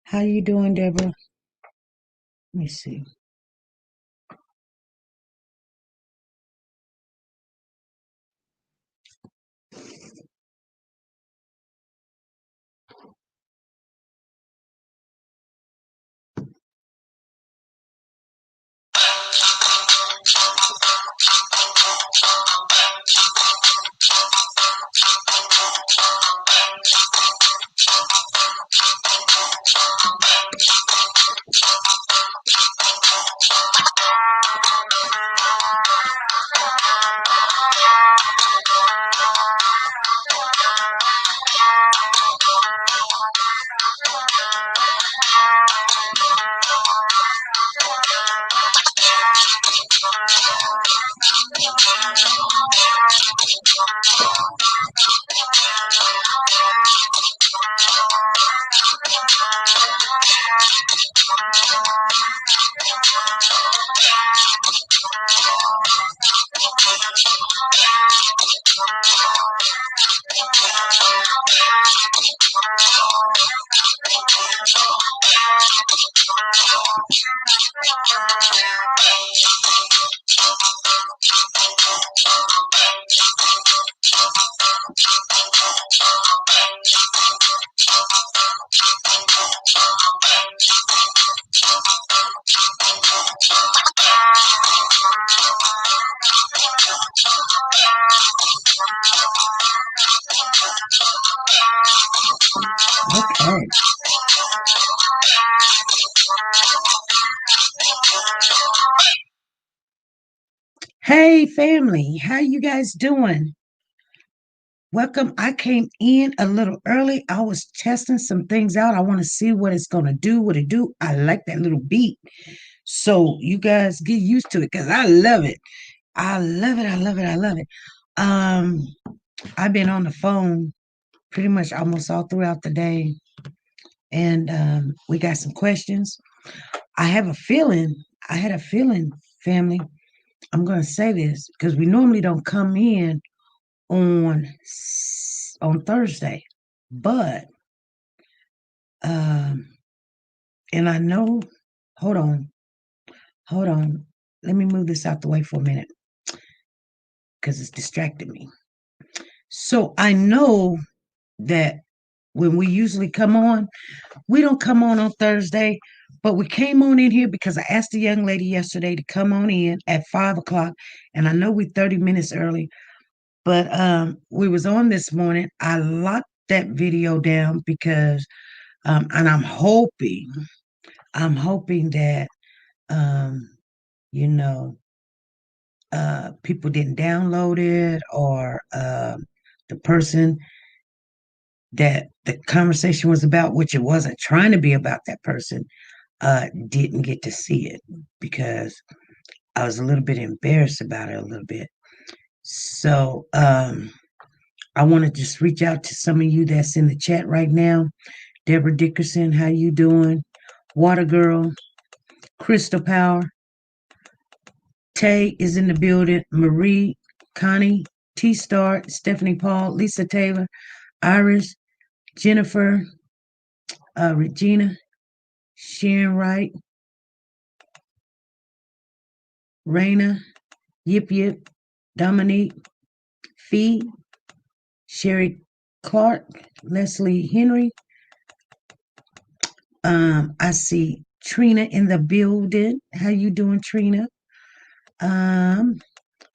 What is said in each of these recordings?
How you doing, Deborah? Let me see. Okay. Hey, family. How you guys doing? Welcome. I came in a little early. I was testing some things out. I want to see what it's going to do, what it do. I like that little beat. So you guys get used to it because I love it. I love it. I love it. I love it. Um, I've been on the phone pretty much almost all throughout the day, and we got some questions. I have a feeling, I had a feeling, family. I'm going to say this because we normally don't come in on on Thursday, but um, and I know. Hold on, hold on. Let me move this out the way for a minute because it's distracted me. So I know that when we usually come on, we don't come on Thursday, but we came on in here because I asked the young lady yesterday to come on in at 5 o'clock, and I know we're 30 minutes early. But we was on this morning. I locked that video down because and I'm hoping that um, you know, people didn't download it or the person that the conversation was about, which it wasn't trying to be about that person, didn't get to see it because I was a little bit embarrassed about it a little bit. So I want to just reach out to some of you that's in the chat right now. Deborah Dickerson, how you doing? Water Girl, Crystal Power, Tay is in the building. Marie, Connie, T Star, Stephanie Paul, Lisa Taylor, Iris, Jennifer, Regina, Sharon Wright, Raina, Yip Yip, Dominique, Fee, Sherry Clark, Leslie Henry. I see Trina in the building. How you doing, Trina? Um,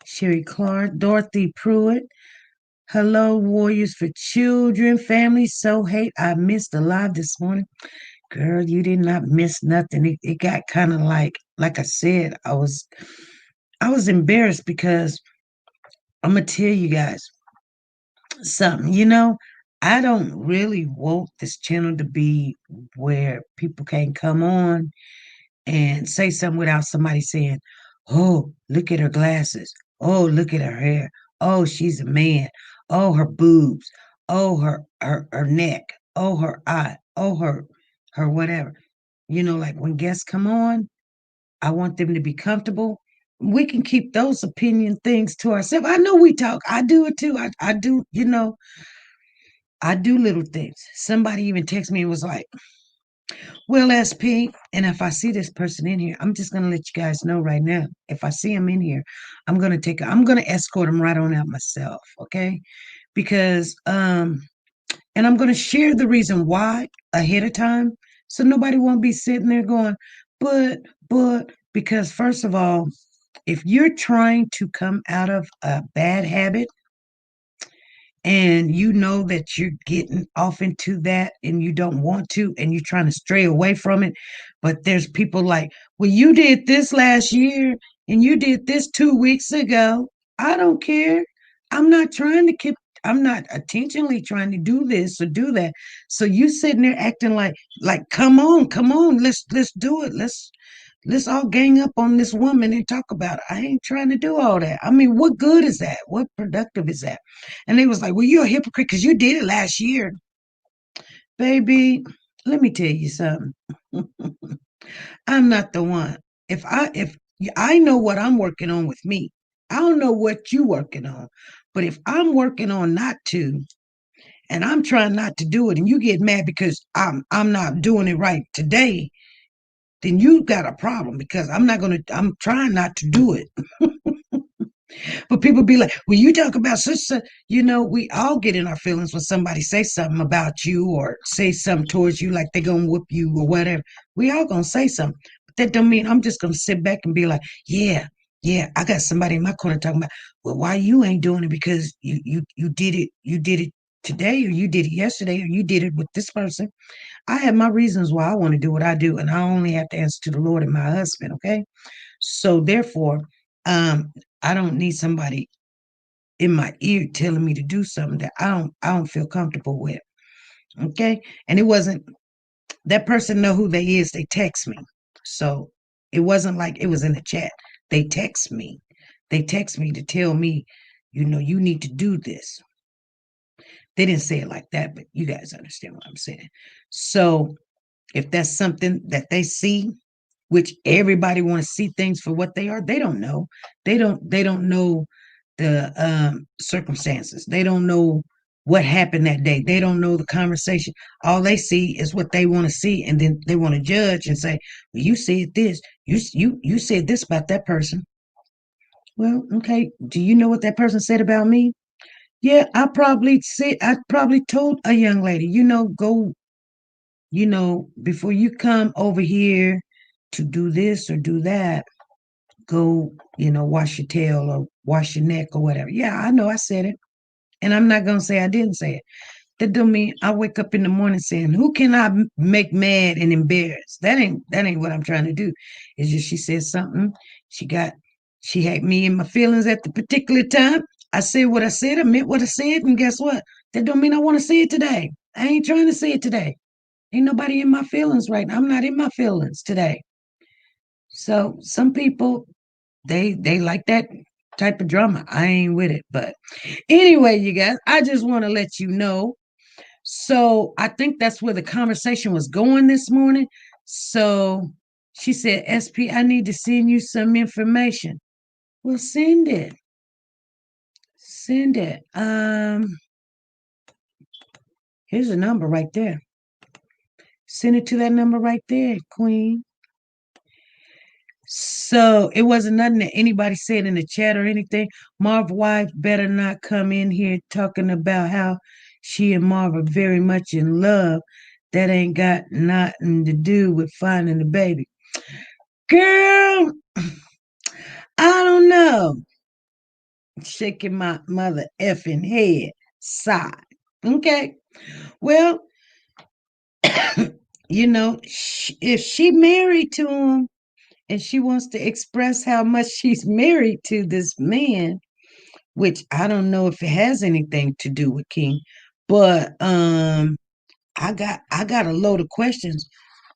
Sherry Clark, Dorothy Pruitt. Hello, Warriors for Children, family. So hate I missed a live this morning. Girl, you did not miss nothing. It got kind of like I said, I was embarrassed because I'm gonna tell you guys something. I don't really want this channel to be where people can come on and say something without somebody saying, "Oh, look at her glasses. Oh, look at her hair. Oh, she's a man. Oh, her boobs. Oh, her neck. Oh, her eye. Oh, her whatever." Like when guests come on, I want them to be comfortable. We can keep those opinion things to ourselves. I know we talk. I do it too. I do, I do little things. Somebody even texted me and was like, Well, SP, and if I see this person in here, I'm just gonna let you guys know right now. If I see him in here, I'm gonna escort him right on out myself, okay? Because and I'm gonna share the reason why ahead of time, so nobody won't be sitting there going, but, because first of all, if you're trying to come out of a bad habit and you know that you're getting off into that and you don't want to and you're trying to stray away from it, but there's people like, well, you did this last year and you did this 2 weeks ago. I don't care. I'm not trying to keep, I'm not intentionally trying to do this or do that. So you sitting there acting like come on, let's do it. Let's all gang up on this woman and talk about it. I ain't trying to do all that. I mean, what good is that? What productive is that? And they was like, well, you're a hypocrite because you did it last year. Baby, let me tell you something. I'm not the one. If I know what I'm working on with me, I don't know what you working on. But if I'm working on not to, and I'm trying not to do it, and you get mad because I'm not doing it right today, then you got a problem because I'm trying not to do it. But people be like, well, you talk about sister, we all get in our feelings when somebody say something about you or say something towards you, like they're gonna whoop you or whatever. We all gonna say something. But that don't mean I'm just gonna sit back and be like, yeah, yeah, I got somebody in my corner talking about, well, why you ain't doing it because you did it today or you did it yesterday or you did it with this person. I have my reasons why I want to do what I do, and I only have to answer to the Lord and my husband, okay? So therefore, um, I don't need somebody in my ear telling me to do something that I don't feel comfortable with. Okay. And it wasn't that person know who they is, they text me. So it wasn't like it was in the chat. They text me. They text me to tell me, you need to do this. They didn't say it like that, but you guys understand what I'm saying. So if that's something that they see, which everybody want to see things for what they are, they don't know. They don't know the circumstances. They don't know what happened that day. They don't know the conversation. All they see is what they want to see, and then they want to judge and say, well, you said this, you said this about that person. Well, okay, do you know what that person said about me? Yeah, I probably told a young lady, go, before you come over here to do this or do that, go, wash your tail or wash your neck or whatever. Yeah, I know I said it. And I'm not gonna say I didn't say it. That don't mean I wake up in the morning saying, "Who can I make mad and embarrass?" That ain't what I'm trying to do. It's just she said something. She got she had me in my feelings at the particular time. I said what I said. I meant what I said, and guess what? That don't mean I want to say it today. I ain't trying to say it today. Ain't nobody in my feelings right now. I'm not in my feelings today. So some people they like that type of drama. I ain't with it. But anyway, you guys, I just want to let you know. So I think that's where the conversation was going this morning. So she said, SP, I need to send you some information. Well, send it. Send it. Here's a number right there. Send it to that number right there, Queen. So it wasn't nothing that anybody said in the chat or anything. Marv's wife better not come in here talking about how she and Marv are very much in love. That ain't got nothing to do with finding the baby. Girl, I don't know. Shaking my mother effing head side. Okay. Well, if she married to him and she wants to express how much she's married to this man, which I don't know if it has anything to do with King, but I got a load of questions.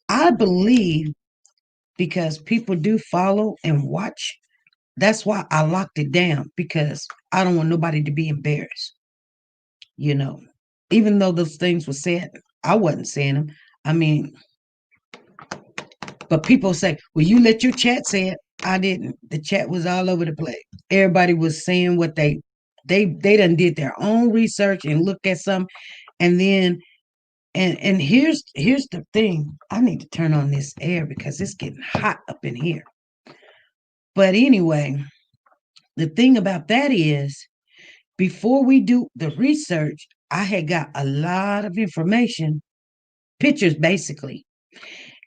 I believe because people do follow and watch. That's why I locked it down because I don't want nobody to be embarrassed. You know, even though those things were said, I wasn't saying them. I mean, but people say, "Well, you let your chat say it." I didn't. The chat was all over the place. Everybody was saying what they done did their own research and looked at some, and then And here's the thing. I need to turn on this air because it's getting hot up in here. But anyway, the thing about that is before we do the research, I had got a lot of information, pictures basically.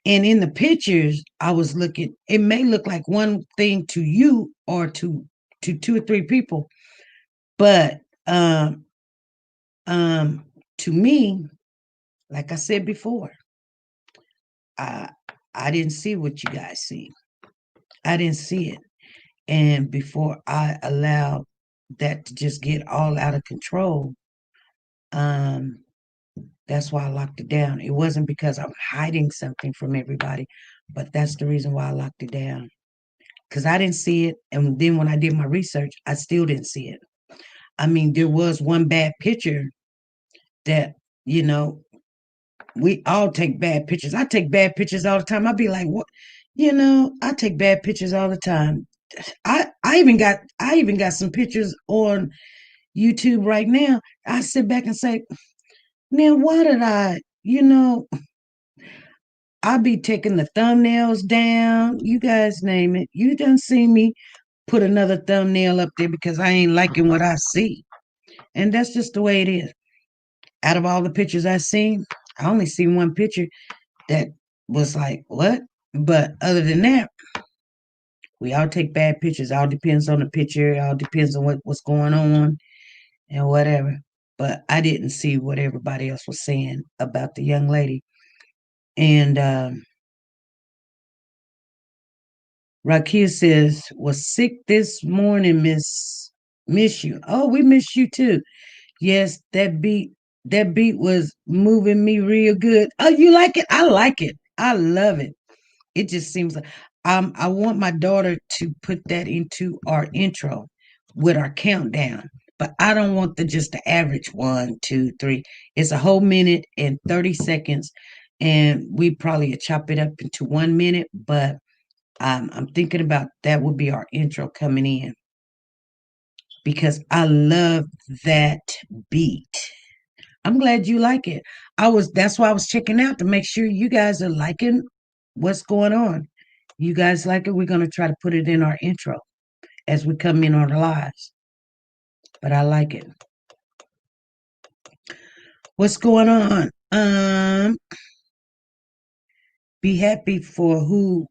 And in the pictures, I was looking, it may look like one thing to you or to two or three people, but to me, like I said before, I I didn't see what you guys see. I didn't see it. And before I allowed that to just get all out of control, um, that's why I locked it down. It wasn't because I'm hiding something from everybody, but that's the reason why I locked it down. Because I didn't see it. And then when I did my research, I still didn't see it. I mean, there was one bad picture that, you know, we all take bad pictures. I take bad pictures all the time. I'd be like, what? I take bad pictures all the time. I even got some pictures on YouTube right now. I sit back and say, now why did I be taking the thumbnails down. You guys name it. You done see me put another thumbnail up there because I ain't liking what I see. And that's just the way it is. Out of all the pictures I seen, I only seen one picture that was like, what? But other than that, we all take bad pictures. All depends on the picture. All depends on what's going on and whatever. But I didn't see what everybody else was saying about the young lady. And Rakia says, was sick this morning, miss you. Oh, we miss you too. Yes, that beat was moving me real good. Oh, you like it? I like it. I love it. It just seems like I want my daughter to put that into our intro with our countdown. But I don't want just the average 1, 2, 3. It's a whole minute and 30 seconds. And we probably chop it up into 1 minute, but I'm thinking about that would be our intro coming in because I love that beat. I'm glad you like it. That's why I was checking out to make sure you guys are liking what's going on. You guys like it? We're gonna try to put it in our intro as we come in on the lives. But I like it. What's going on? Be happy for who?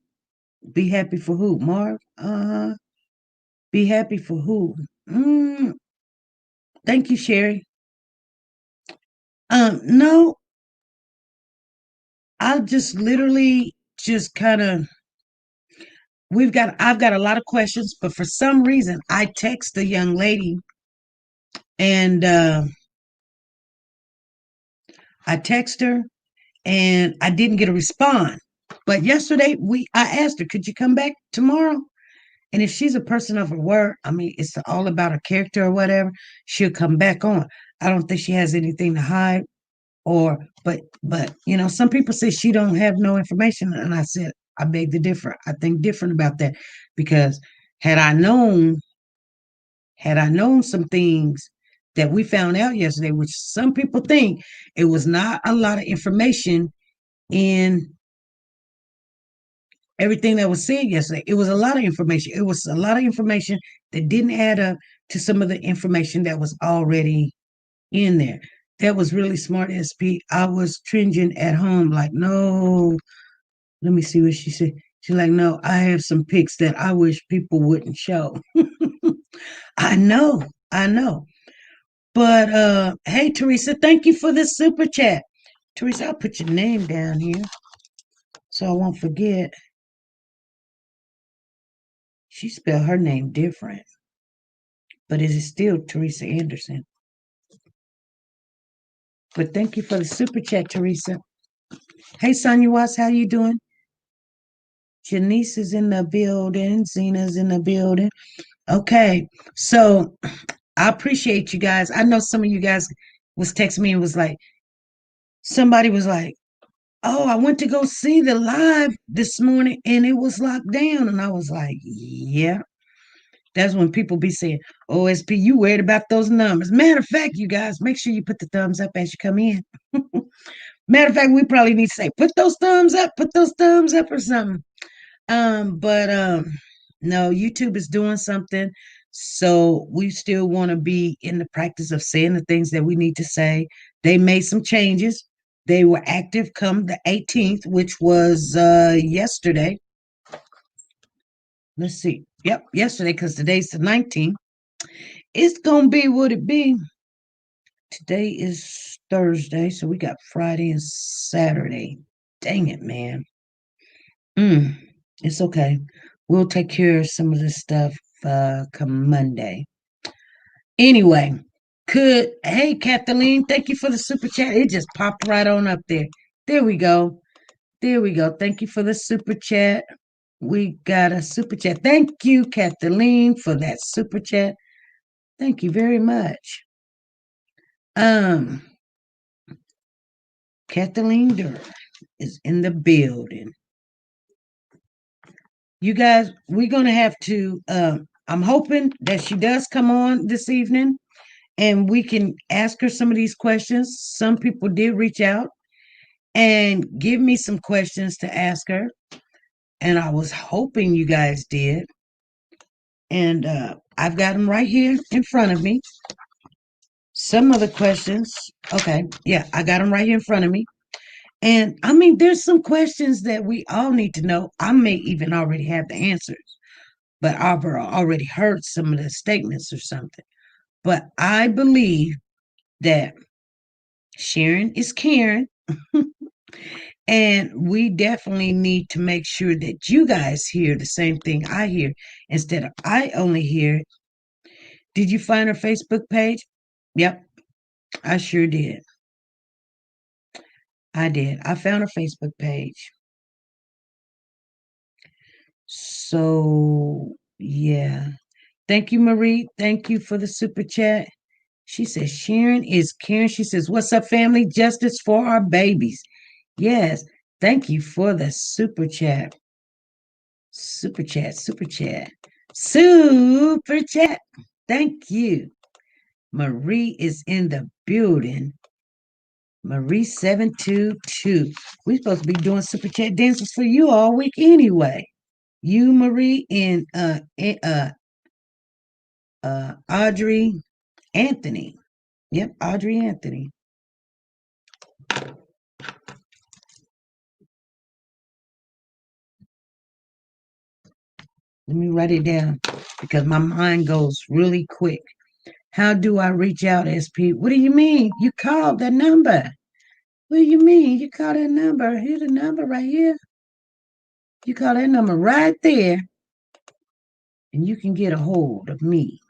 Be happy for who? Marv? Be happy for who? Thank you, Sherry. No, I just literally just kind of I've got a lot of questions, but for some reason I text the young lady and I text her and I didn't get a response. But yesterday I asked her, could you come back tomorrow? And if she's a person of her word, I mean, it's all about her character or whatever, she'll come back on. I don't think she has anything to hide but some people say she don't have no information. And I said, I beg to differ. I think different about that because had I known some things that we found out yesterday, which some people think it was not a lot of information in everything that was said yesterday. It was a lot of information. It was a lot of information that didn't add up to some of the information that was already in there. That was really smart, SP. I was cringing at home, like, no, let me see what she said. She's like, no, I have some pics that I wish people wouldn't show. I know, I know. But hey, Teresa, thank you for the super chat. Teresa, I'll put your name down here so I won't forget. She spelled her name different, but it is still Teresa Anderson. But thank you for the super chat, Teresa. Hey, Sonia Watts, how you doing? Janice is in the building. Zena's in the building. Okay, so I appreciate you guys. I know some of you guys was texting me and was like, somebody was like, oh, I went to go see the live this morning and it was locked down. And I was like, yeah. That's when people be saying, OSP, you worried about those numbers. Matter of fact, you guys, make sure you put the thumbs up as you come in. Matter of fact, we probably need to say, put those thumbs up or something. But no, YouTube is doing something. So we still want to be in the practice of saying the things that we need to say. They made some changes. They were active come the 18th, which was yesterday. Let's see. Yep, yesterday, because today's the 19th. It's gonna be what it be. Today is Thursday, so we got Friday and Saturday. Dang it, man. Mm, it's okay. We'll take care of some of this stuff come Monday. Anyway, hey Kathleen, thank you for the super chat. It just popped right on up there. There we go. There we go. Thank you for the super chat. We got a super chat. Thank you, Kathleen, for that super chat. Thank you very much. Um, Kathleen Durr is in the building. You guys, we're gonna have to. I'm hoping that she does come on this evening, and we can ask her some of these questions. Some people did reach out and give me some questions to ask her, and I was hoping you guys did. And I've got them right here in front of me. Some of the questions, okay, yeah, I got them right here in front of me. And I mean, there's some questions that we all need to know. I may even already have the answers, but I've already heard some of the statements or something. But I believe that sharing is caring. And we definitely need to make sure that you guys hear the same thing I hear instead of I only hear it. Did you find her Facebook page? Yep, I sure did. I did. I found her Facebook page. So, yeah. Thank you, Marie. Thank you for the super chat. She says, Sharon is Karen. She says, what's up, family? Justice for our babies. Yes. Thank you for the super chat. Super chat, super chat, super chat. Thank you. Marie is in the building. Marie 722. We're supposed to be doing super chat dances for you all week anyway. You, Marie, and Audrey Anthony. Yep, Audrey Anthony. Let me write it down because my mind goes really quick. How do I reach out, SP? What do you mean? You called the number. What do you mean? You call that number. Here's the number right here. You call that number right there, and you can get a hold of me.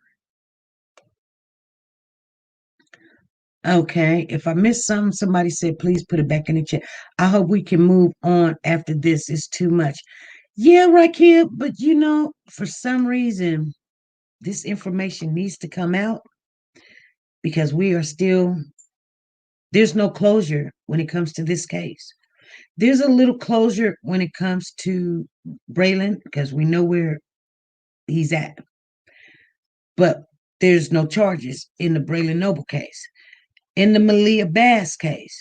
Okay. If I missed something, somebody said, please put it back in the chat. I hope we can move on after this. It's too much. Yeah, Raquel, but for some reason, this information needs to come out because there's no closure when it comes to this case. There's a little closure when it comes to Braylon because we know where he's at. But there's no charges in the Braylon Noble case. In the Malia Bass case,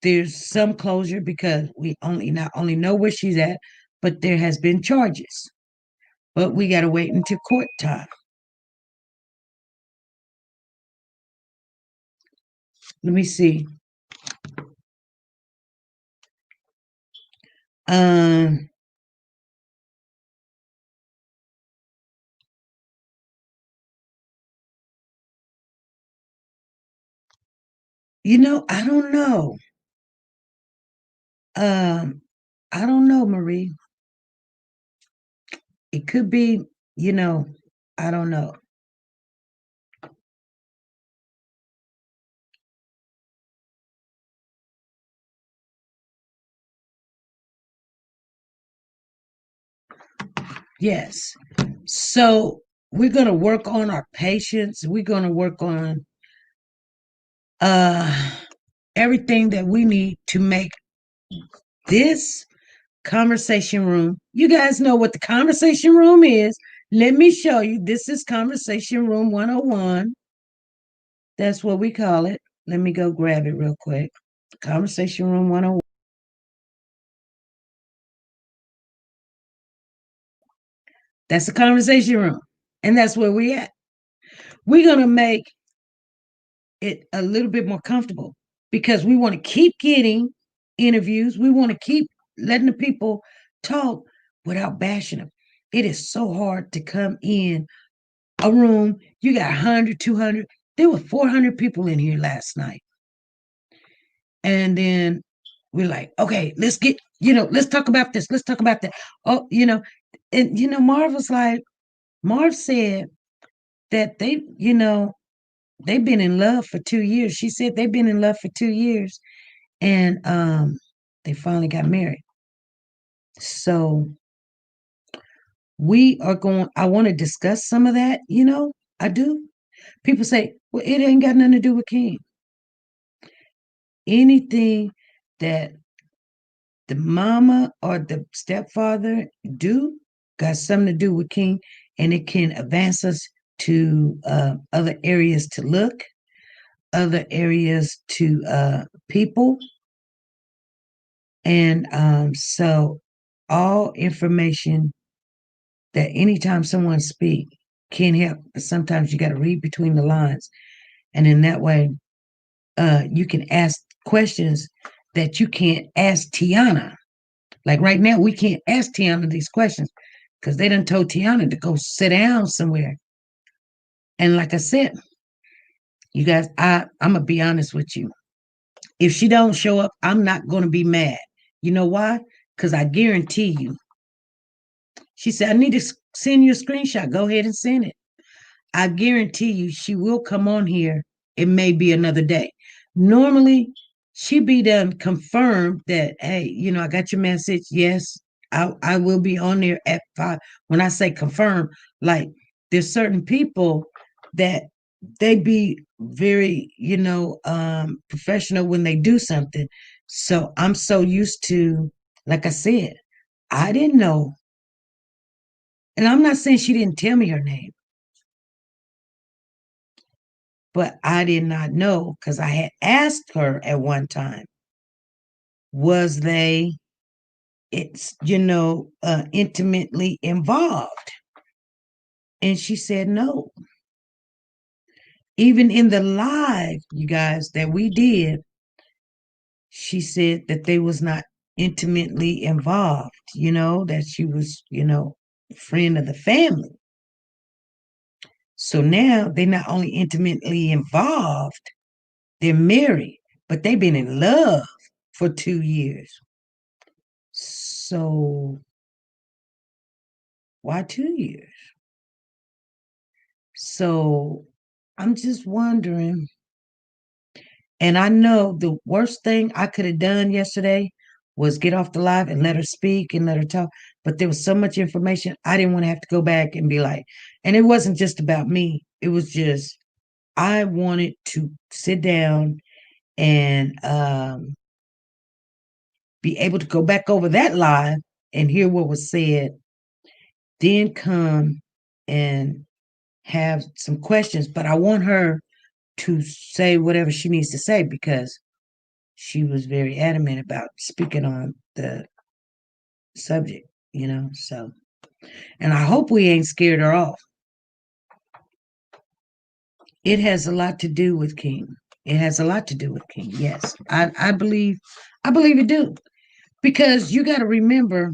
there's some closure because we not only know where she's at, but there has been charges. But we got to wait until court time. Let me see. Um, I don't know. I don't know, Marie. It could be, I don't know. Yes. So we're going to work on our patience. We're going to work on everything that we need to make this conversation room. You guys know what the conversation room is. Let me show you. This is conversation room 101. That's what we call it. Let me go grab it real quick. Conversation Room 101. That's the conversation room. And that's where we at. We're going to make it a little bit more comfortable because we want to keep getting interviews. We want to keep letting the people talk without bashing them. It is so hard to come in a room. You got 100, 200. There were 400 people in here last night. And then we're like, okay, let's get, let's talk about this. Let's talk about that. Oh, and, Marv was like, Marv said that they've been in love for 2 years. She said they've been in love for 2 years and they finally got married. So I want to discuss some of that, I do. People say, well, it ain't got nothing to do with King. Anything that the mama or the stepfather do got something to do with King, and it can advance us to other areas to look, other areas to people. And so all information that anytime someone speak can help, but sometimes you got to read between the lines. And in that way, you can ask questions that you can't ask Tiana. Like right now, we can't ask Tiana these questions because they done told Tiana to go sit down somewhere. And like I said, you guys, I'm gonna be honest with you. If she don't show up, I'm not gonna be mad. You know why? Because I guarantee you. She said, I need to send you a screenshot. Go ahead and send it. I guarantee you she will come on here. It may be another day. Normally, she be done confirmed that, hey, I got your message. Yes, I will be on there at 5. When I say confirm, like there's certain people that they be very, professional when they do something. So I'm so used to, like I said, I didn't know. And I'm not saying she didn't tell me her name. But I did not know because I had asked her at one time, was they, intimately involved? And she said no. Even in the live, you guys, that we did, she said that they was not intimately involved, that she was, friend of the family. So now they're not only intimately involved, they're married, but they've been in love for 2 years. So why 2 years? So I'm just wondering. And I know the worst thing I could have done yesterday was get off the live and let her speak and let her talk. But there was so much information. I didn't want to have to go back and be like, and it wasn't just about me. It was just, I wanted to sit down and be able to go back over that live and hear what was said, then come and have some questions. But I want her to say whatever she needs to say because she was very adamant about speaking on the subject, so. And I hope we ain't scared her off. It has a lot to do with King. It has a lot to do with King. Yes, I believe it do. Because you got to remember,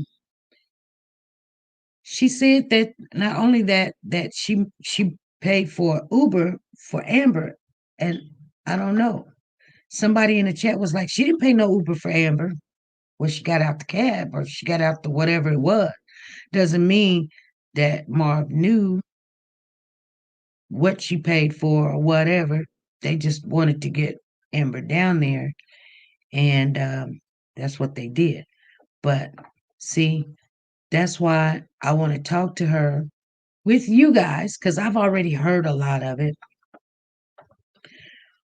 she said that not only that she paid for Uber for Amber, and I don't know. Somebody in the chat was like, she didn't pay no Uber for Amber. Well, she got out the cab or she got out the whatever it was. Doesn't mean that Marv knew what she paid for or whatever. They just wanted to get Amber down there, and that's what they did. But see, that's why I want to talk to her with you guys because I've already heard a lot of it.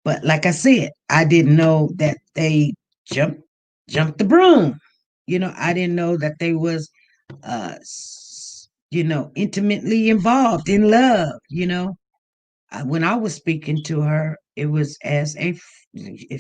But like I said, I didn't know that they jumped the broom. I didn't know that they was intimately involved in love. When I was speaking to her, it was as if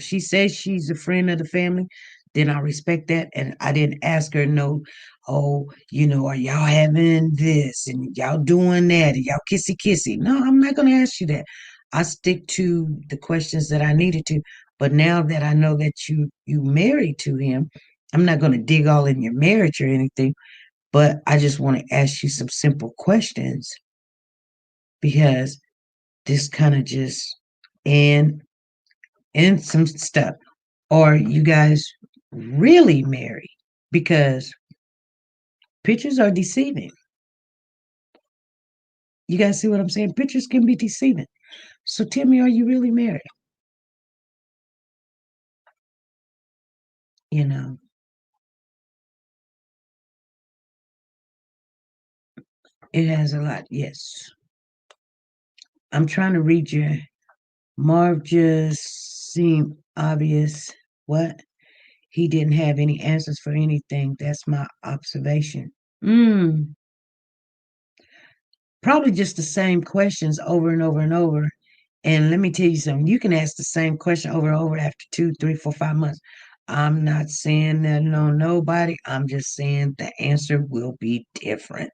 she says she's a friend of the family, then I respect that. And I didn't ask her no, oh, are y'all having this and y'all doing that and y'all kissy kissy. No, I'm not gonna ask you that. I stick to the questions that I needed to. But now that I know that you married to him, I'm not gonna dig all in your marriage or anything, but I just want to ask you some simple questions because this kind of just and some stuff. Are you guys really married? Because pictures are deceiving. You guys see what I'm saying? Pictures can be deceiving. So tell me, are you really married? You know, it has a lot. Yes. I'm trying to read your Marv just seemed obvious. What? He didn't have any answers for anything. That's my observation. Probably just the same questions over and over and over. And let me tell you something, you can ask the same question over and over after 2, 3, 4, 5 months. I'm not saying that on nobody. I'm just saying the answer will be different.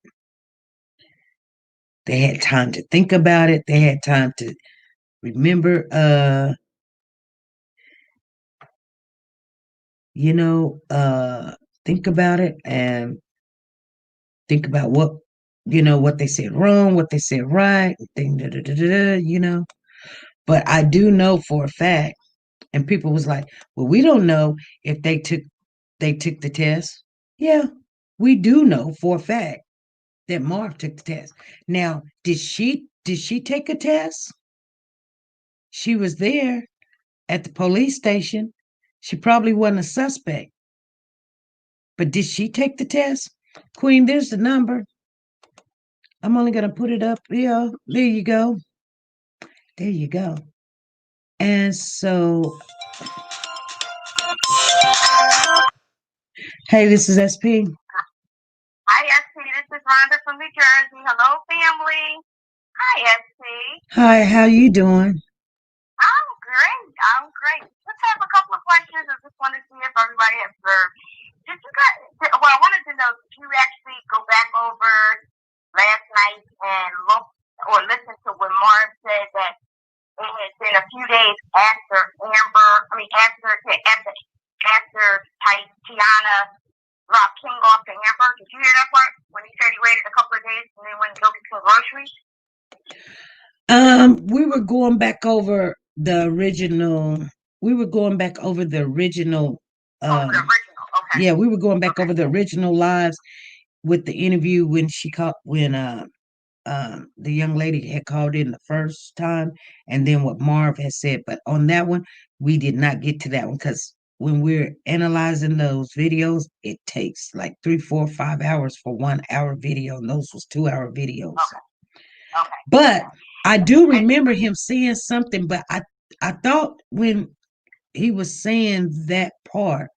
They had time to think about it. They had time to remember, think about it and think about what they said wrong, what they said right, But I do know for a fact, and people was like, well, we don't know if they took the test. Yeah, we do know for a fact that Marv took the test. Now, did she take a test? She was there at the police station. She probably wasn't a suspect. But did she take the test? Queen, there's the number. I'm only gonna put it up. Yeah, there you go. There you go. And so, hey, this is SP. Hi, SP. This is Rhonda from New Jersey. Hello, family. Hi, SP. Hi, how you doing? I'm great. I'm great. Just have a couple of questions. I just want to see if everybody observed. Did you guys? Well, I wanted to know. Did you actually go back over last night and look or listen to when Marv said that it had been a few days after Amber? I mean, after Tiana dropped King off to Amber. Did you hear that part? When he said he waited a couple of days and then went to go get some groceries? We were going back over the original. We were going back over the original. The original. Okay. Yeah, we were going back over the original lives with the interview when the young lady had called in the first time, and then what Marv had said. But on that one, we did not get to that one because when we're analyzing those videos, it takes like 3, 4, 5 hours for 1 hour video, and those was 2 hour videos. Okay. But I do remember him saying something, but I thought when he was saying that part,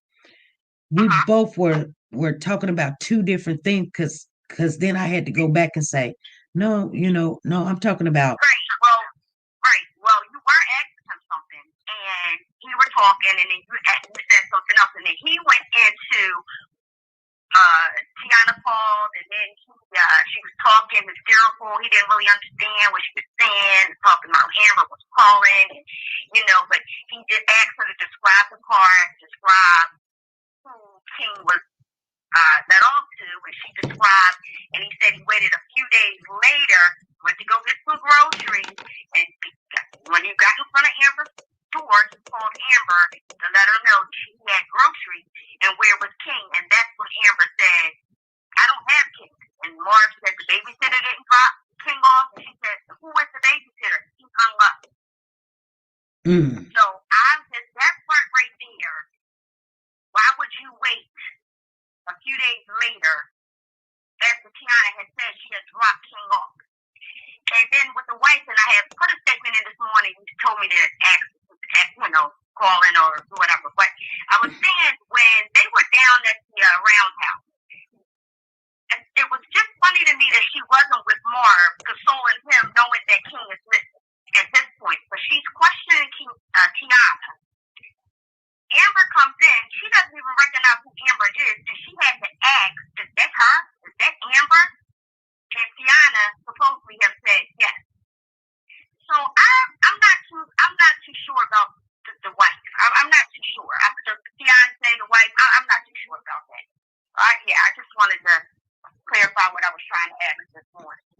we both were talking about two different things because then I had to go back and say, no, no, I'm talking about. Right. Well, you were asking him something, and you were talking, and then you said something else, and then he went into Tiana called, and then she was talking hysterical. He didn't really understand what she was saying, talking about Amber was calling, and, but he did ask her to describe the car, describe who King was let off to, and she described, and he said he waited a few days later, went to go get some groceries, and when he got in front of Amber's door, he called Amber to let her know she had groceries, and where was King, and that's when Amber said, I don't have King, and Marv said the babysitter didn't drop King off, and she said, who was the babysitter? He hung up. So I'm just, that part right there, why would you wait a few days later after Tiana had said she had dropped King off? And then with the wife, and I had put a statement in this morning, you told me to ask, call in or whatever. But I was saying when they were down at the roundhouse, it was just funny to me that she wasn't with Marv, consoling him, knowing that King is missing at this point. But she's questioning King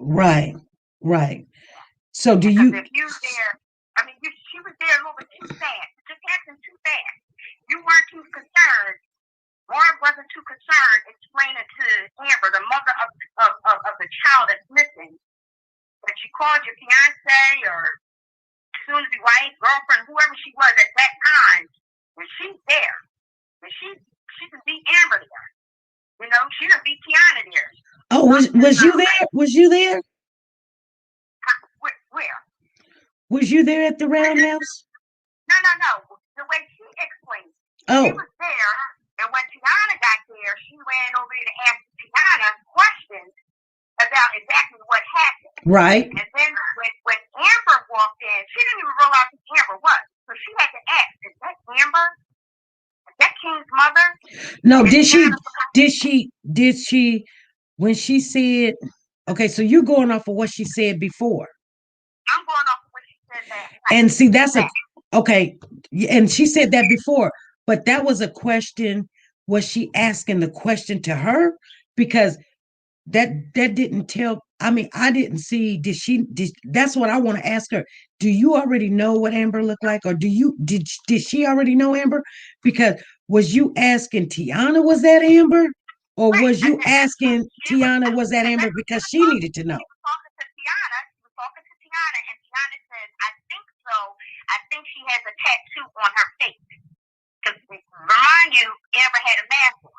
Right. Right. So do Because you? if you there, I mean, she was there a little bit too fast. It just happened too fast. You weren't too concerned. Marv wasn't too concerned explaining to Amber, the mother of the child that's missing, that you called your fiance or soon-to-be wife, girlfriend, whoever she was at that time, and she's there. And she can beat Amber there. You know, she can beat Tiana there. Oh, was you there? Was you there? Where? Was you there at the roundhouse? No. The way she explained it. Oh. She was there, and when Tiana got there, she ran over there to ask Tiana questions about exactly what happened. Right. And then when Amber walked in, she didn't even realize who Amber was. So she had to ask, is that Amber? Is that King's mother? No, did she, when she said, okay, so you're going off of what she said before. I'm going off of what she said that. And see, that's okay. And she said that before, but that was a question. Was she asking the question to her? Because that didn't tell. I mean, I didn't see. Did that's what I want to ask her. Do you already know what Amber looked like, or did she already know Amber? Because was you asking Tiana, was that Amber, or was you asking Tiana, was that Amber, because she needed to know? She was talking to Tiana, and Tiana said, I think so. I think she has a tattoo on her face. Because remind you, Amber had a mask on.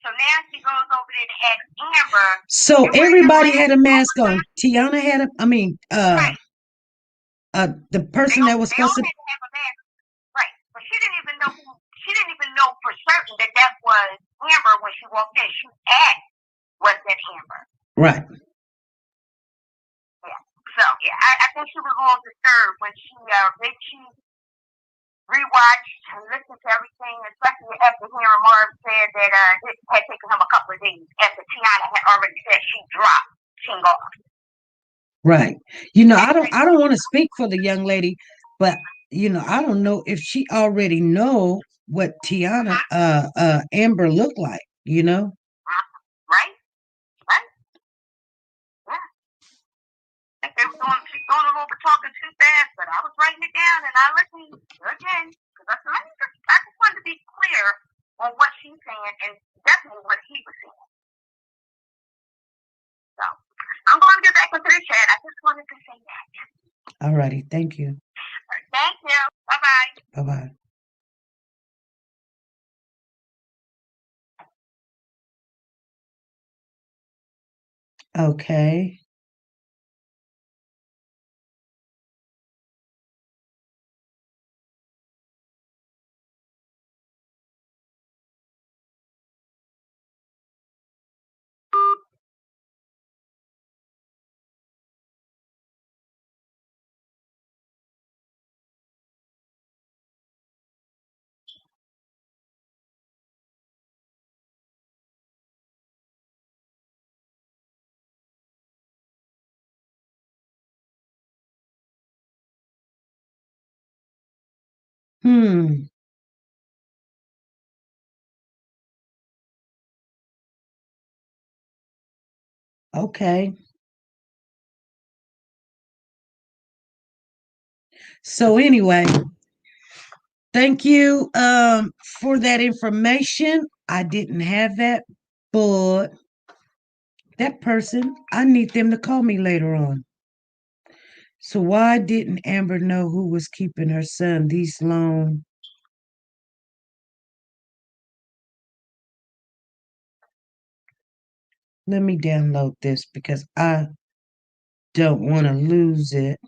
So now she goes over there to ask Amber. So everybody had a mask on. Tiana had right. The person that was supposed to have a mask. Right. But she didn't even know for certain that was Amber when she walked in. She asked, was that Amber? Right. Yeah. So I think she was a little disturbed when she rewatched and listened to everything, especially after hearing Marv said that it had taken him a couple of days after Tiana had already said she dropped King off. Right. You know, I don't want to speak for the young lady, but you know, I don't know if she already know what Tiana Amber looked like, you know? Right? Yeah. She's doing a little bit talking too fast, but I was writing it down and I listened again. Because I just wanted to be clear on what she's saying and definitely what he was saying. So I'm going to get back into the chat. I just wanted to say that. All righty. Thank you. Thank you. Bye-bye. Bye-bye. Okay. Okay. So anyway, thank you for that information. I didn't have that, but that person, I need them to call me later on. So why didn't Amber know who was keeping her son these long? Let me download this because I don't want to lose it.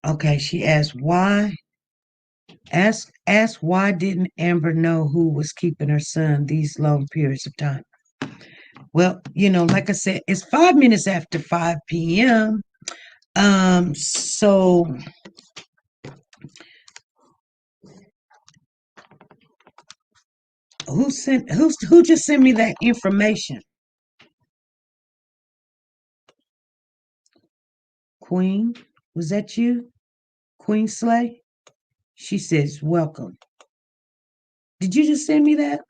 Okay, she asked why. Ask why didn't Amber know who was keeping her son these long periods of time? Well, you know, like I said, it's 5 minutes after 5 p.m. So who just sent me that information? Queen, was that you? Queen Slay. She says, welcome. Did you just send me that,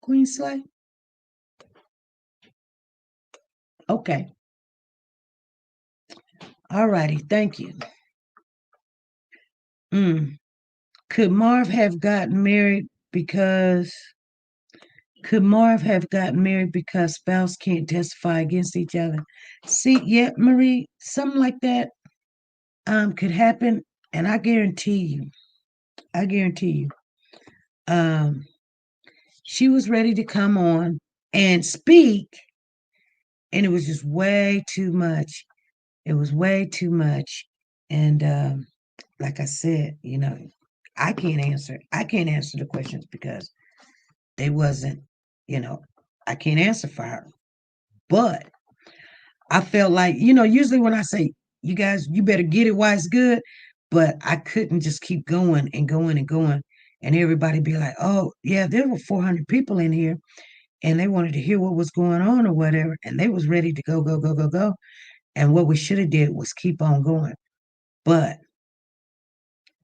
Queen Slay? Okay. All righty. Thank you. Could Marv have gotten married because could Marv have gotten married because spouse can't testify against each other? See, yeah, Marie, something like that could happen, and I guarantee you, um, she was ready to come on and speak, and it was just way too much. It was way too much, and like I said, I can't answer. I can't answer the questions because they wasn't, you know, I can't answer for her. But I felt like, usually when I say, you guys, you better get it while it's good, but I couldn't just keep going and going and going. And everybody be like, oh, yeah, there were 400 people in here and they wanted to hear what was going on or whatever. And they was ready to go, go, go, go, go. And what we should have did was keep on going. But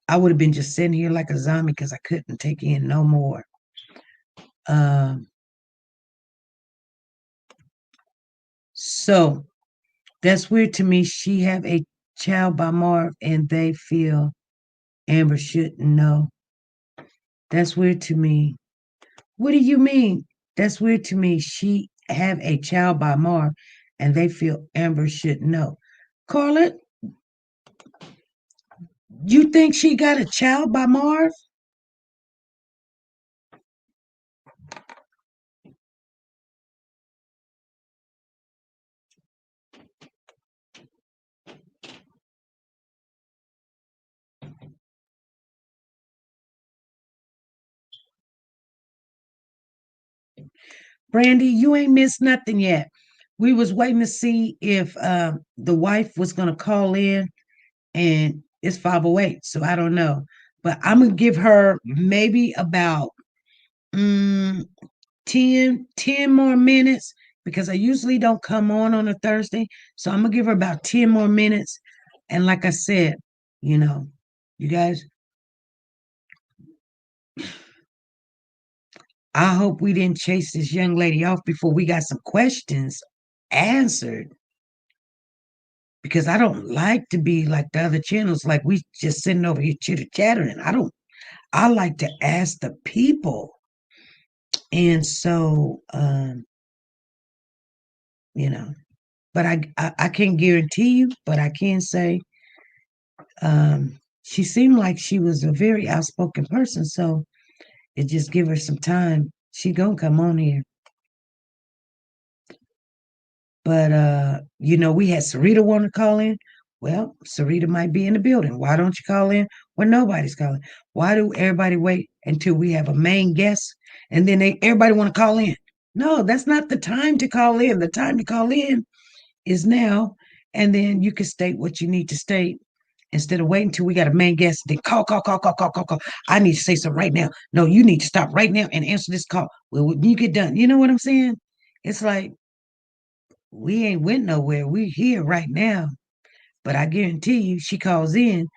I would have been just sitting here like a zombie because I couldn't take in no more. So that's weird to me. She have a child by Marv and they feel Amber shouldn't know. That's weird to me. What do you mean? That's weird to me. She have a child by Marv and they feel Amber shouldn't know. Carla, you think she got a child by Marv? Brandy, you ain't missed nothing yet. We was waiting to see if the wife was gonna call in, and it's 5:08, so I don't know. But I'm gonna give her maybe about mm, 10 more minutes because I usually don't come on a Thursday. So I'm gonna give her about 10 more minutes. And like I said, you guys, I hope we didn't chase this young lady off before we got some questions answered because I don't like to be like the other channels, like we just sitting over here chitter chattering. I like to ask the people. And so, you know, but I can't guarantee you, but I can say she seemed like she was a very outspoken person. So it just give her some time. She gonna come on here. But we had Sarita want to call in. Well, Sarita might be in the building. Why don't you call in when nobody's calling? Why do everybody wait until we have a main guest and then everybody want to call in? No, that's not the time to call in. The time to call in is now, and then you can state what you need to state instead of waiting until we got a main guest. Then call, call, call, call, call, call, call. I need to say something right now. No, you need to stop right now and answer this call. Well, when you get done, you know what I'm saying? It's like we ain't went nowhere. We here right now. But I guarantee you, she calls in,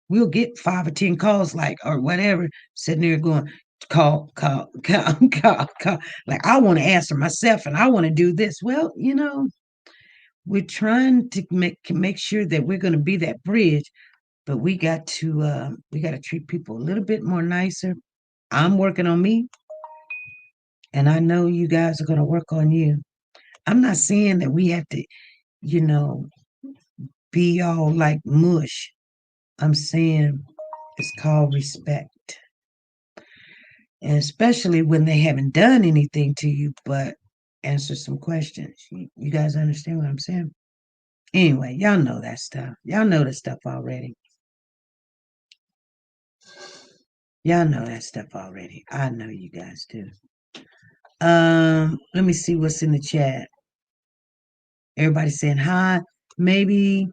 we'll get 5 or 10 calls, like or whatever, sitting there going, call, call, call, call, call. Like I want to answer myself and I want to do this. Well, we're trying to make sure that we're going to be that bridge, but we got to treat people a little bit more nicer. I'm working on me, and I know you guys are going to work on you. I'm not saying that we have to, you know, be all like mush. I'm saying it's called respect. And especially when they haven't done anything to you but answer some questions. You guys understand what I'm saying? Anyway, y'all know that stuff. Y'all know the stuff already. Y'all know that stuff already. I know you guys do. Let me see what's in the chat. Everybody saying hi. Maybe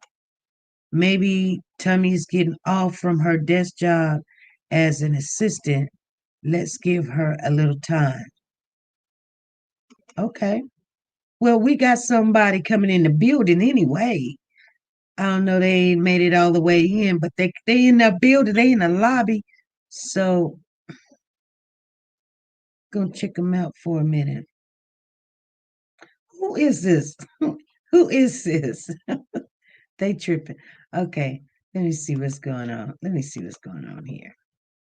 Tummy's getting off from her desk job as an assistant. Let's give her a little time. Okay. Well, we got somebody coming in the building anyway. I don't know. They ain't made it all the way in, but they in the building. They in the lobby. So gonna check them out for a minute. Who is this? Who is this? They tripping. Okay, let me see what's going on. Let me see what's going on here.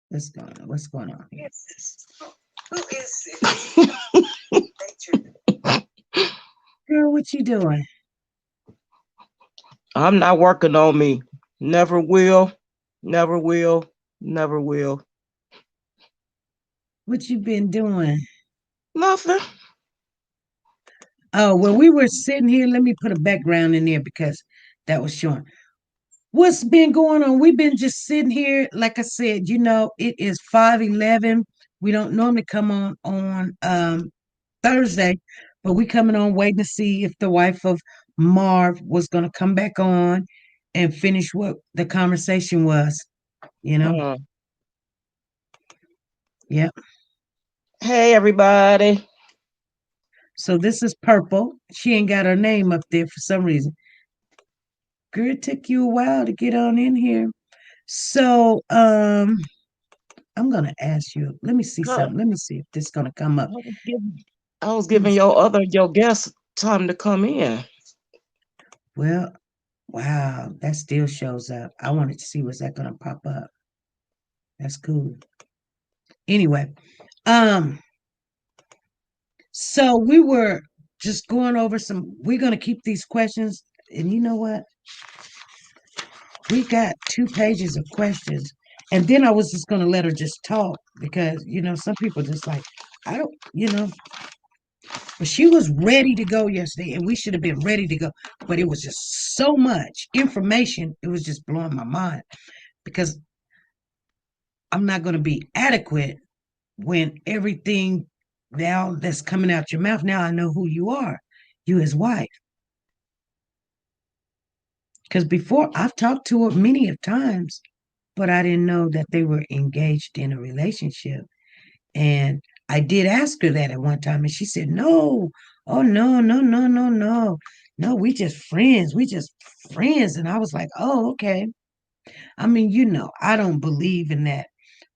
What's going on? What's going on here? Who is this? They tripping. Girl, what you doing? I'm not working on me. Never will. Never will. Never will. What you been doing? Nothing. Oh, well, we were sitting here. Let me put a background in there because that was showing. What's been going on? We've been just sitting here. Like I said, it is 5:11. We don't normally come on Thursday, but we coming on waiting to see if the wife of Marv was gonna come back on and finish what the conversation was, you know? Uh, Yep. hey, everybody. So this is Purple. She ain't got her name up there for some reason. Girl, it took you a while to get on in here. So I'm gonna ask you. Let me see Huh, something. Let me see if this is gonna come up. I was giving, I was Let me giving see. your guests time to come in. Well, wow, that still shows up. I wanted to see what's that gonna pop up. That's cool. Anyway, um, so we were just going over some. We're gonna keep these questions, and you know what? We got 2 pages of questions, and then I was just gonna let her just talk because some people just like I don't. But she was ready to go yesterday, and we should have been ready to go. But it was just so much information; it was just blowing my mind because I'm not going to be adequate when everything now that's coming out your mouth. Now I know who you are, you his wife. Because before I've talked to her many of times, but I didn't know that they were engaged in a relationship. And I did ask her that at one time, and she said, "No, oh no, no, no, no, no, no, we just friends, we just friends." And I was like, "Oh, okay." I mean, I don't believe in that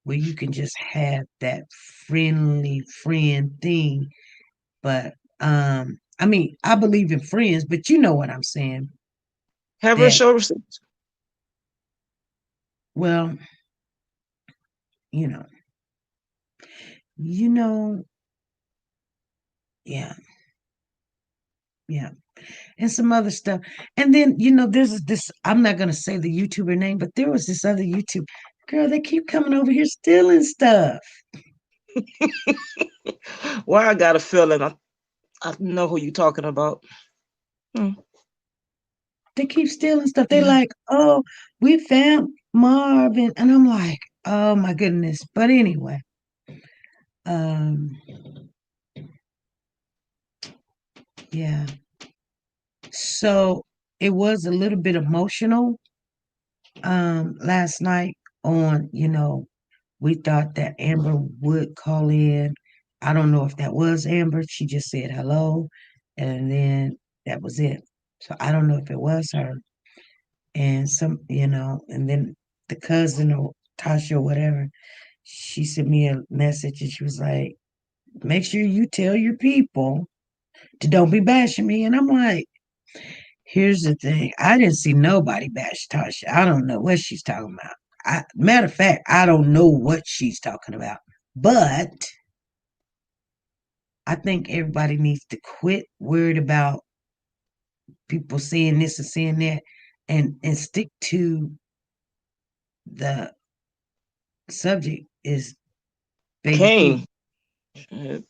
where you can just have that friendly friend thing. But I mean, I believe in friends, but you know what I'm saying. Have her That show receipts. well, you know, you know, yeah, yeah, and some other stuff. And then there's this. I'm not gonna say the YouTuber name, but there was this other YouTube girl. They keep coming over here stealing stuff. Well, I got a feeling I know who you're talking about. Hmm. They keep stealing stuff. They Yeah. like, oh, we found Marvin, and I'm like, oh my goodness. But anyway, um, yeah. So it was a little bit emotional last night on, we thought that Amber would call in. I don't know if that was Amber. She just said hello, and then that was it. So I don't know if it was her. And and then the cousin or Tasha or whatever, she sent me a message and she was like, make sure you tell your people to don't be bashing me. And I'm like, here's the thing. I didn't see nobody bash Tasha. I don't know what she's talking about. Matter of fact, I don't know what she's talking about. But I think everybody needs to quit worried about people saying this and saying that and stick to the subject is baby Pooh. King. Uh,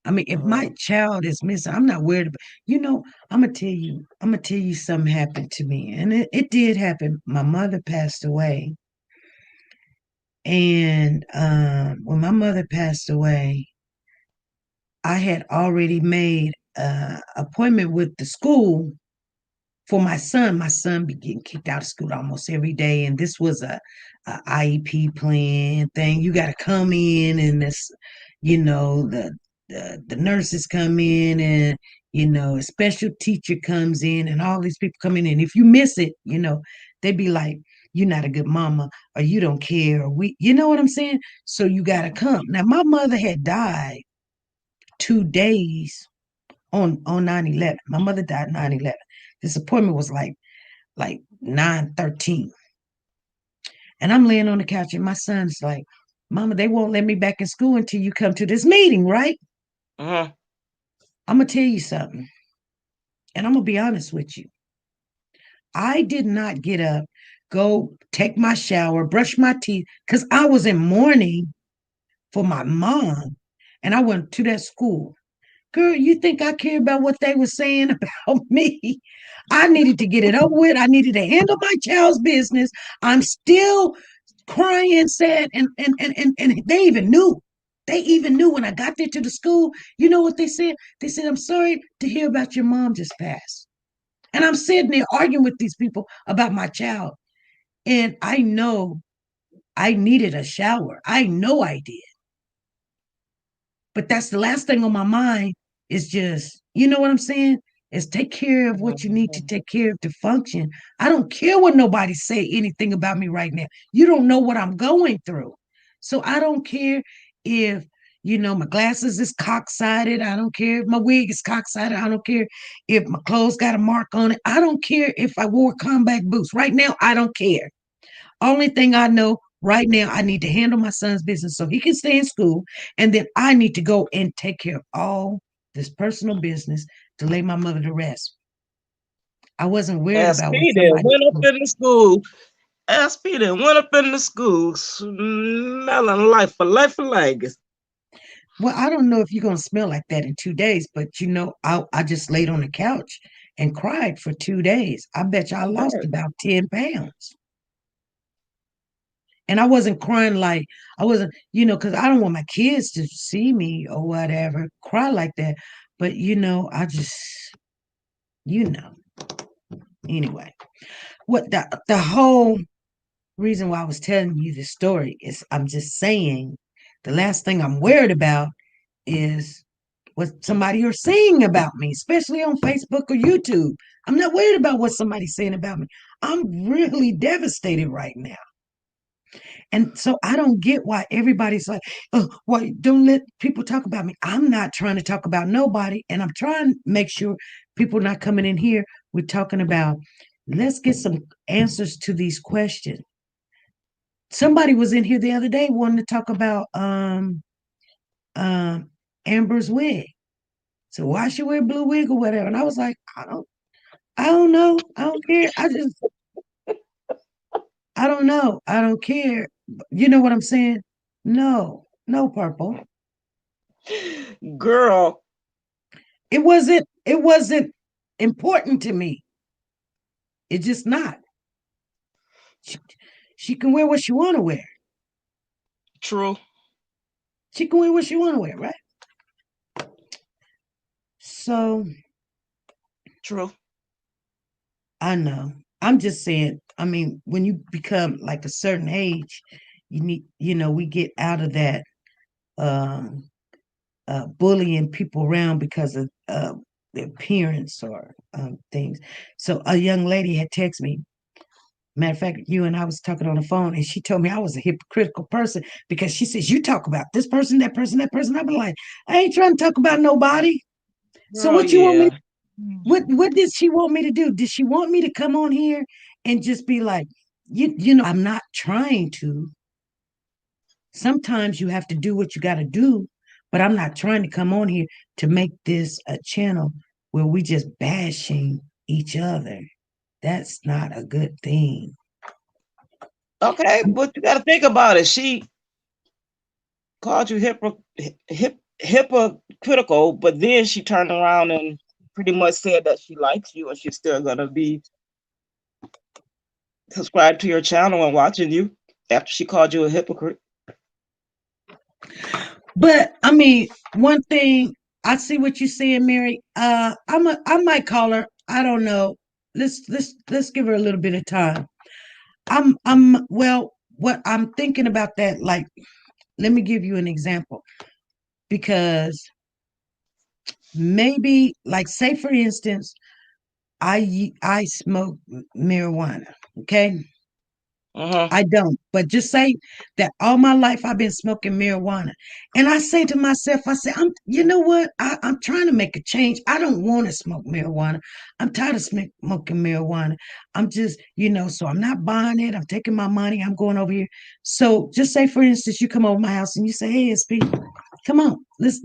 I mean, if my child is missing, I'm not worried about. I'm gonna tell you something happened to me, and it did happen. My mother passed away, and when my mother passed away, I had already made an appointment with the school for my son. My son be getting kicked out of school almost every day, and this was a IEP plan thing. You got to come in, and this, the nurses come in, and A special teacher comes in and all these people come in. And if you miss it, they be like, you're not a good mama or you don't care. Or you know what I'm saying? So you got to come. Now, my mother had died 2 days on 9/11. My mother died 9/11. This appointment was like 9/13. And I'm laying on the couch and my son's like, Mama, they won't let me back in school until you come to this meeting, right? Uh-huh. I'm going to tell you something. And I'm going to be honest with you. I did not get up, go take my shower, brush my teeth, because I was in mourning for my mom. And I went to that school. Girl, you think I care about what they were saying about me? I needed to get it over with. I needed to handle my child's business. I'm still crying, sad, and they even knew. They even knew when I got there to the school. You know what they said? They said, I'm sorry to hear about your mom just passed. And I'm sitting there arguing with these people about my child. And I know I needed a shower. I know I did. But that's the last thing on my mind is just, you know what I'm saying? Is take care of what you need to take care of to function. I don't care what nobody say anything about me right now. You don't know what I'm going through. So I don't care if, my glasses is cocksided. I don't care if my wig is cocksided. I don't care if my clothes got a mark on it. I don't care if I wore combat boots. Right now, I don't care. Only thing I know right now, I need to handle my son's business so he can stay in school. And then I need to go and take care of all this personal business to lay my mother to rest. I wasn't worried And about what Speedy somebody went up was. in the school. And Speedy went up in the school smelling life for legs. Well, I don't know if you're going to smell like that in 2 days, but I just laid on the couch and cried for 2 days. I bet you I lost Right. about 10 pounds. And I wasn't crying like I wasn't, because I don't want my kids to see me or whatever cry like that. But I just, you know, anyway. What the whole reason why I was telling you this story is I'm just saying the last thing I'm worried about is what somebody are saying about me, especially on Facebook or YouTube. I'm not worried about what somebody's saying about me. I'm really devastated right now. And so I don't get why everybody's like, oh, why don't let people talk about me. I'm not trying to talk about nobody. And I'm trying to make sure people not coming in here. We're talking about, let's get some answers to these questions. Somebody was in here the other day wanting to talk about um Amber's wig. So why she wear blue wig or whatever? And I was like, I don't know. I don't care. I don't know. I don't care. You know what I'm saying? No, no, purple. Girl, It wasn't important to me. It's just not. She, she can wear what she want to wear. true, She can wear what she want to wear, right? So true. I know. I'm just saying, I mean, when you become like a certain age, we get out of that um bullying people around because of their appearance or things. So a young lady had texted me. Matter of fact, you and I was talking on the phone, and she told me I was a hypocritical person because she says you talk about this person, that person, that person. I'm like, I ain't trying to talk about nobody. So Oh what you want me? yeah. What did she want me to do? Did she want me to come on here and just be like, I'm not trying to. Sometimes you have to do what you got to do, but I'm not trying to come on here to make this a channel where we just bashing each other. That's not a good thing. Okay, but you got to think about it. She called you hypocritical, but then she turned around and pretty much said that she likes you and she's still gonna be subscribed to your channel and watching you after she called you a hypocrite. But I mean, one thing I see what you're saying, Mary. I might call her. I don't know. Let's give her a little bit of time. Well, what I'm thinking about that, like, let me give you an example because maybe like say for instance, I smoke marijuana. Okay. Uh-huh. I don't. But just say that all my life I've been smoking marijuana. And I say to myself, I say, you know what? I'm trying to make a change. I don't want to smoke marijuana. I'm tired of smoking marijuana. I'm just, so I'm not buying it. I'm taking my money. I'm going over here. So just say, for instance, you come over my house and you say, hey, SP, come on, let's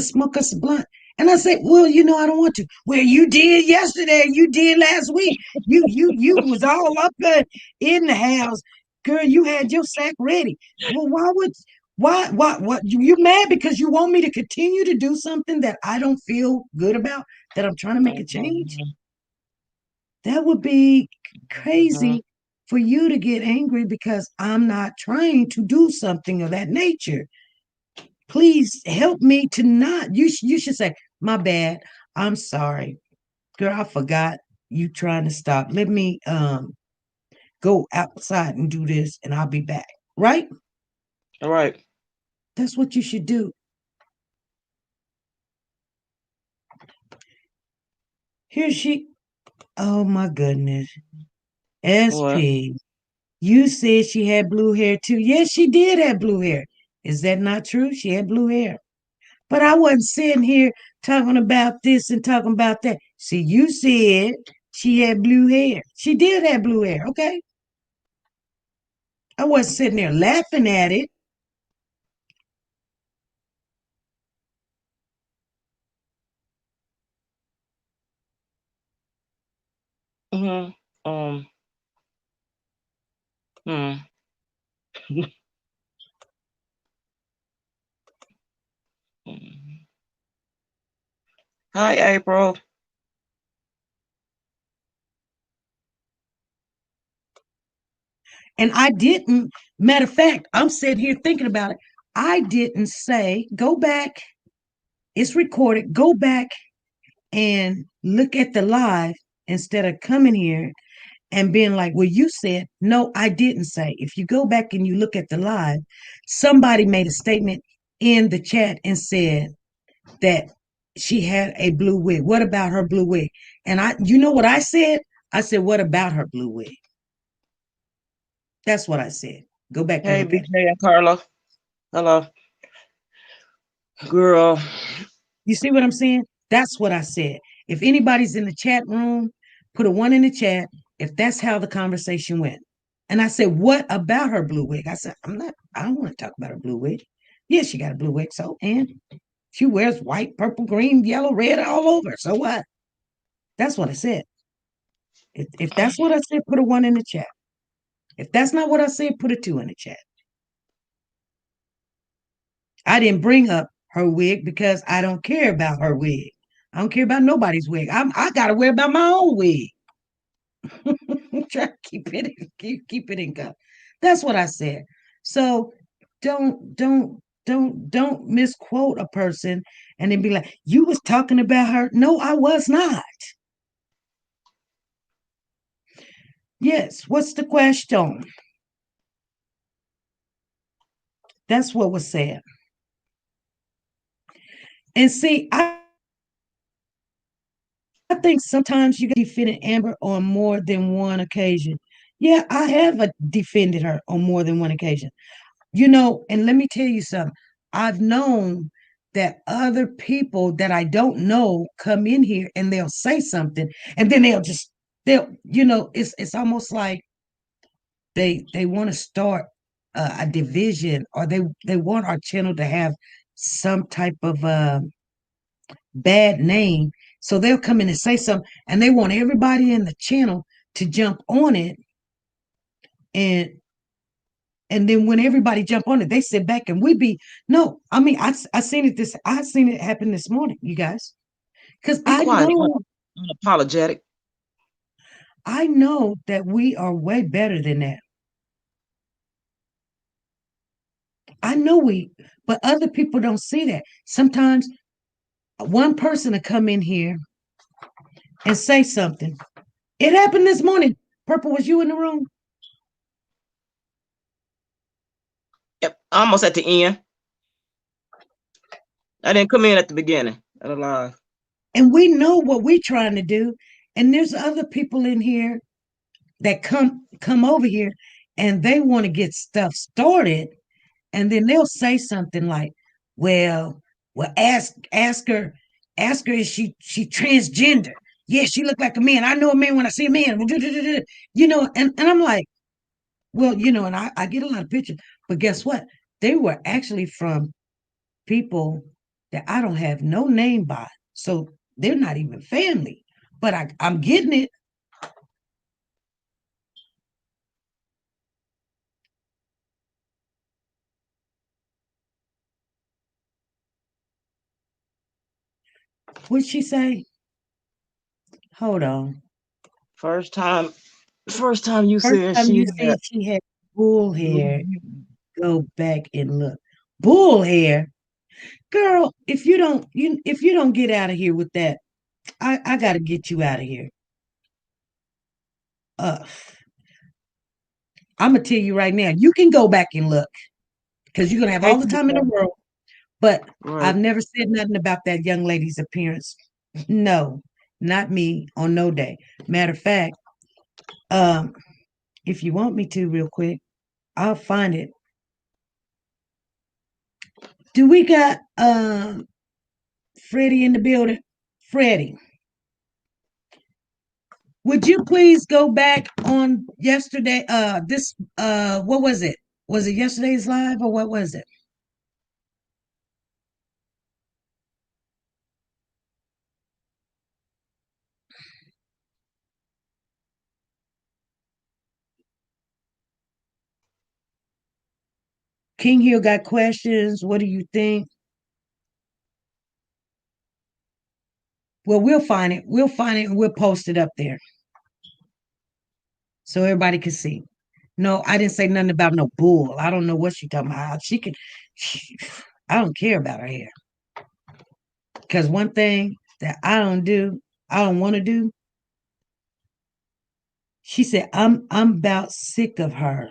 smoke us a blunt. And I say, well, I don't want to. Well, you did yesterday. You did last week. You was all up in the house. Girl, you had your sack ready. Well, what? You mad because you want me to continue to do something that I don't feel good about, that I'm trying to make a change? Mhm. That would be Mhm. crazy for you to get angry because I'm not trying to do something of that nature. Please help me to not. You should say, my bad. I'm sorry. Girl, I forgot you trying to stop. Let me go outside and do this and I'll be back. Right? All right. That's what you should do. Here she, oh my goodness. What? SP, you said she had blue hair too. Yes, she did have blue hair. Is that not true? She had blue hair. But I wasn't sitting here talking about this and talking about that. See, you said she had blue hair. She did have blue hair, okay? I wasn't sitting there laughing at it. Mm-hmm. Um. Hmm. Hi, April. And I didn't, matter of fact, I'm sitting here thinking about it. I didn't say, go back, it's recorded, go back and look at the live instead of coming here and being like, well, you said, no, I didn't say. If you go back and you look at the live, somebody made a statement in the chat and said that she had a blue wig. What about her blue wig? And you know what I said? I said, what about her blue wig? That's what I said. Go back and Hey, look at it. BJ and Carla. Hello, girl. You see what I'm saying? That's what I said. If anybody's in the chat room, put a one in the chat if that's how the conversation went. And I said, what about her blue wig? I said, I don't want to talk about her blue wig. Yeah, she got a blue wig. So, and she wears white, purple, green, yellow, red all over. So what? That's what I said. If that's what I said, put a one in the chat. If that's not what I said, put a two in the chat. I didn't bring up her wig because I don't care about her wig. I don't care about nobody's wig. I gotta wear about my own wig. Try to keep it in go. That's what I said. So don't misquote a person and then be like, you was talking about her. No, I was not. Yes, what's the question? That's what was said. And see, I think sometimes you got defended Amber on more than one occasion. Yeah, I have defended her on more than one occasion. And let me tell you something. I've known that other people that I don't know come in here and they'll say something and then it's almost like they want to start a division, or they want our channel to have some type of bad name. So they'll come in and say something and they want everybody in the channel to jump on it. And then when everybody jump on it, they sit back and we be no. I mean, I seen it happen this morning, you guys, because Be quiet. Unapologetic. I know that we are way better than that. I know but other people don't see that. Sometimes one person will come in here and say something. It happened this morning. Purple, was you in the room? Yep. Almost at the end. I didn't come in at the beginning of the live. And we know what we're trying to do. And there's other people in here that come over here and they want to get stuff started, and then they'll say something like, well, ask her is she transgender. Yeah, she look like a man. I know a man when I see a man. And I'm like, well, and I get a lot of pictures, but guess what? They were actually from people that I don't have no name by. So they're not even family. But I'm getting it. What'd she say? Hold on. First time, first time you First said time she you had. said she had bull hair, Mhm. go back and look. Bull hair? Girl, if you don't get out of here with that, I gotta get you out of here. Uh I'm gonna tell you right now, you can go back and look because you're gonna have all Hate the to be time in the that. world. But Right. I've never said nothing about that young lady's appearance. No, not me on no day. Matter of fact, um, if you want me to, real quick, I'll find it. Do we got Freddie in the building? Freddie, would you please go back on yesterday? What was it? Was it yesterday's live or what was it? King Hill got questions. What do you think? Well, we'll find it. We'll find it and we'll post it up there so everybody can see. No, I didn't say nothing about no bull. I don't know what she talking about. I don't care about her hair. Because one thing that I don't want to do, she said, I'm about sick of her.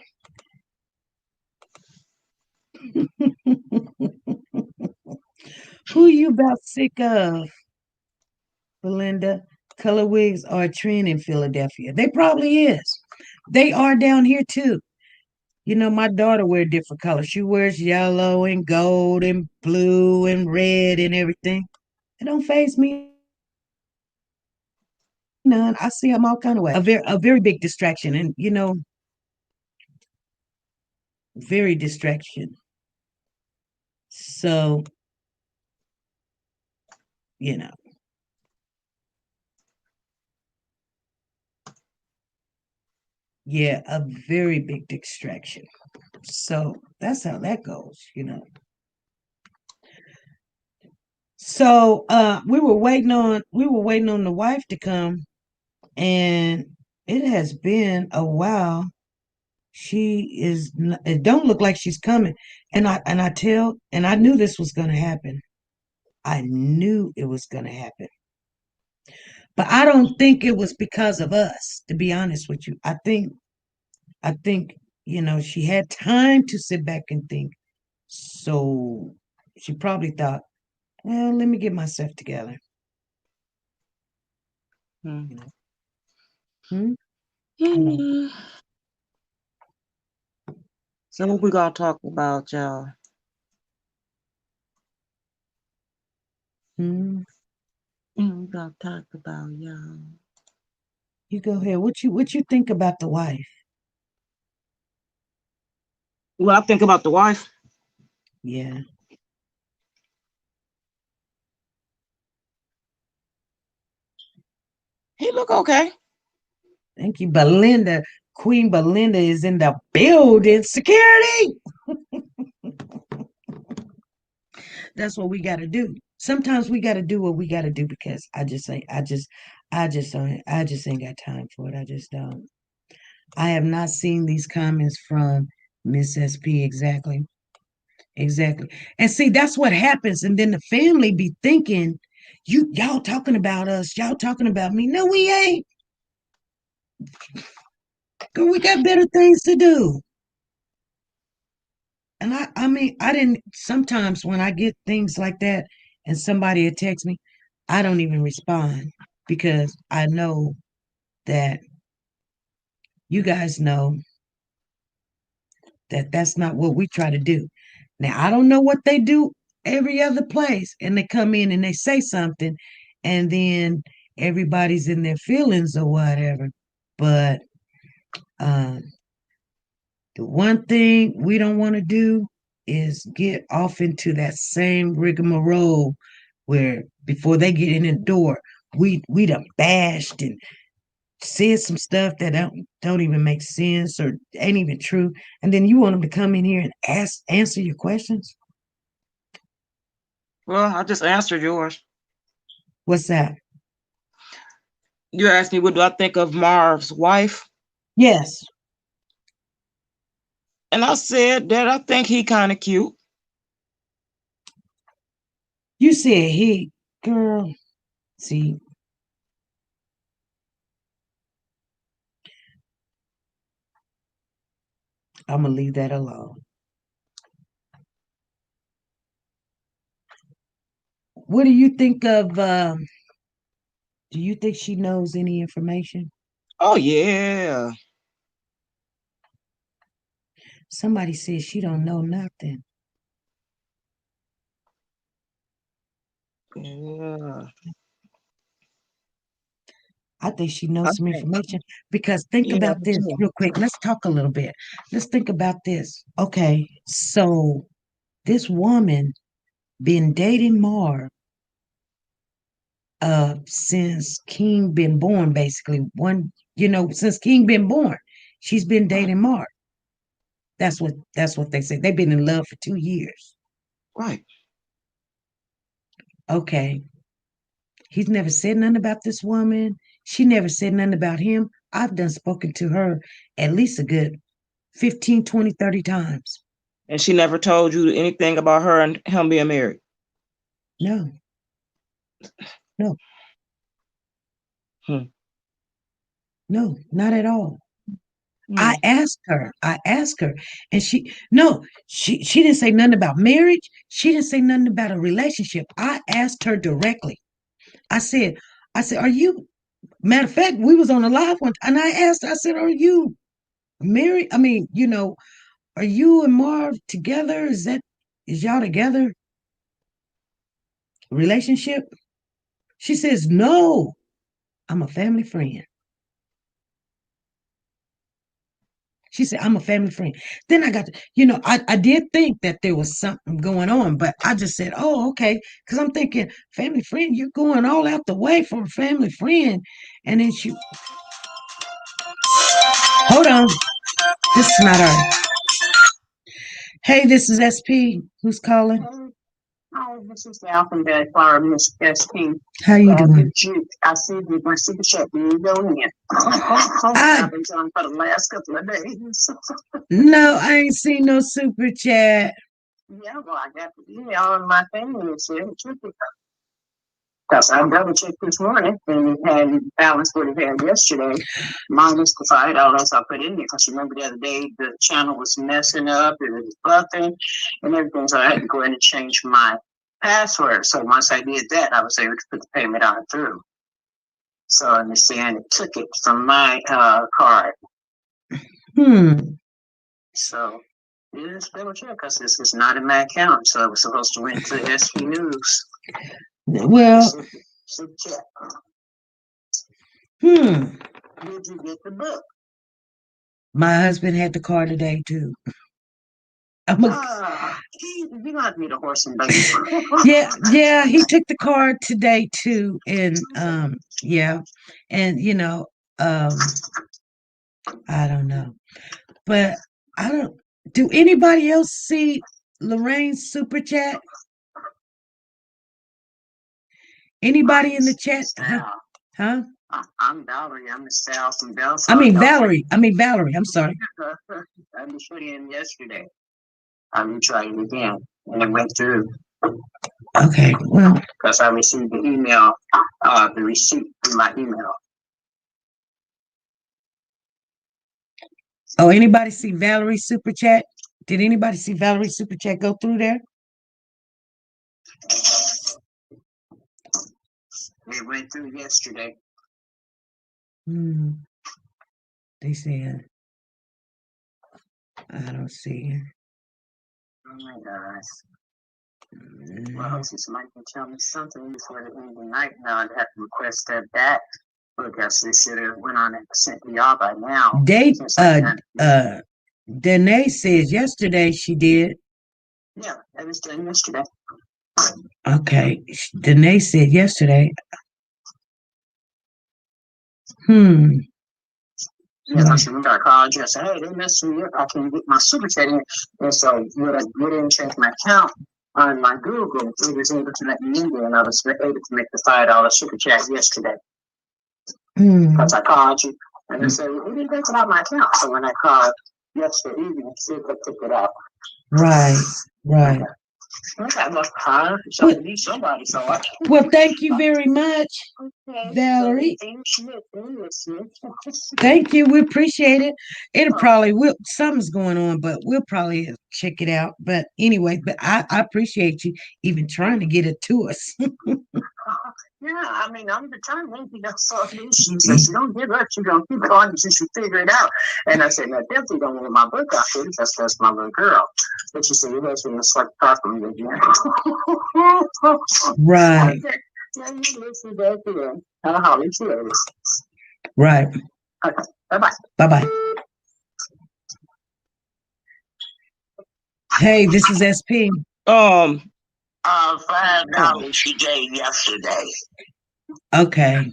Who you about sick of, Belinda? Color wigs are a trend in Philadelphia. They probably is. They are down here too. My daughter wear different colors. She wears yellow and gold and blue and red and everything. It don't phase me none. I see them all kind of ways. A very big distraction, and very distraction. So you know, yeah, a very big distraction. So that's how that goes. So we were waiting on the wife to come, and it has been a while. It don't look like she's coming. And I knew this was going to happen. I knew it was going to happen. But I don't think it was because of us, to be honest with you. I think she had time to sit back and think. So she probably thought, well, let me get myself together. Hmm. You know. Hmm? Yeah. So what we gonna talk about, y'all? Hmm? We gonna talk about y'all. You go ahead. What you think about the wife? What I think about the wife. Yeah. He look okay. Thank you, Belinda. Queen Belinda is in the building. Security. That's what we got to do. Sometimes we got to do what we got to do because I just ain't got time for it. I just don't. I have not seen these comments from Miss SP exactly. Exactly. And see, that's what happens. And then the family be thinking, y'all talking about us, y'all talking about me. No, we ain't. 'Cause we got better things to do. And I mean, I didn't sometimes when I get things like that and somebody will text me, I don't even respond because I know that you guys know that that's not what we try to do. Now, I don't know what they do every other place, and they come in and they say something, and then everybody's in their feelings or whatever. But um, the one thing we don't want to do is get off into that same rigmarole where before they get in the door, we done bashed and said some stuff that don't even make sense or ain't even true, and then you want them to come in here and answer your questions. Well, I just answered yours. What's that? You asked me what do I think of Marv's wife, Yes, and I said that I think he kind of cute. you said he, girl. See, I'm gonna leave that alone. What do you think of? Do you think she knows any information? Oh yeah, Somebody says she don't know nothing. yeah. I think she I knows some think information because think yeah, about me this too. real quick. Let's talk a little bit. Let's think about this. Okay, so this woman been dating Marv since King been born, basically. Since King been born, she's been Right, dating Marv. That's what they say. They've been in love for 2 years. right. Okay. He's never said nothing about this woman. She never said nothing about him. I've done spoken to her at least a good 15, 20, 30 times. And she never told you anything about her and him being married. No, no, Hmm. no, not at all. Hmm. I asked her, and she didn't say nothing about marriage. She didn't say nothing about a relationship. I asked her directly. I said, are you, matter of fact, we was on a live one, and I asked her, I said, are you married? I mean, are you and Marv together? Is y'all together? Relationship? She says, no, I'm a family friend. She said, I'm a family friend. Then I did think that there was something going on, but I just said, oh, okay. Because I'm thinking, family friend, you're going all out the way for a family friend. And then hold on, this is not her. Hey, this is SP. Who's calling? Hi, this is Al from Bad Flower, Miss SP. How you doing? I see you my super chat. You go in. I, I've been telling for the last couple of days. no, I ain't seen no super chat. Yeah, well, I got the email and my family said it should be. Because I double checked this morning and it had balance what it had yesterday, minus the $5 I put in there. Because remember the other day the channel was messing up, it was buffing and everything. So I had to go in and change my password. So once I did that, I was able to put the payment on through. So I understand it took it from my card. So it is double check because this is not in my account. So I was supposed to went to SP News. Well, Super chat. hmm. Did you get the book? My husband had the car today too. I'm a, You got me the horse and buggy. yeah, he took the car today too, and yeah, and I don't know, but I don't. Do anybody else see Lorraine's super chat? Anybody in the chat? Huh? I'm Valerie. I'm the Sal from Bell. I mean Valerie. I'm sorry. I just put in yesterday. I'm trying it again, and it went through. Okay, well, because I received the email, the receipt in my email. oh, anybody see Valerie's super chat? Did anybody see Valerie's super chat go through there? It went through yesterday. They said, I don't see it. Oh my gosh. Well, hopefully somebody can tell me something before the end of the night. Now I'd have to request that back. But I guess they should have went on and sent me all by now. Danae says yesterday she did. Yeah, that was done yesterday. Okay. Danae said yesterday. Yeah, so remember I called you and said, hey, they messed me up. I can't get my super chat in. And so when I didn't change my account on my Google, it was able to let me in there, and I was able to make the $5 super chat yesterday. Because I called you and I said, well, we didn't take it out of my account. So when I called yesterday evening, see if I took it out. Right. Okay, somebody, so well, thank you very much, Valerie. Thank you. We appreciate it. It'll probably something's going on, but we'll probably check it out. But anyway, but I appreciate you even trying to get it to us. Yeah, I mean, I'm determined. She says, you don't give up. You're going to keep going until you figure it out. And I said, no, definitely don't want my book out there. That's my little girl. But she said, your husband is like car from me again. Right. Yeah, you listen back here. I'll holler at you later. Right. Okay, bye-bye. Bye-bye. Hey, this is SP. $5 she gave yesterday. Okay.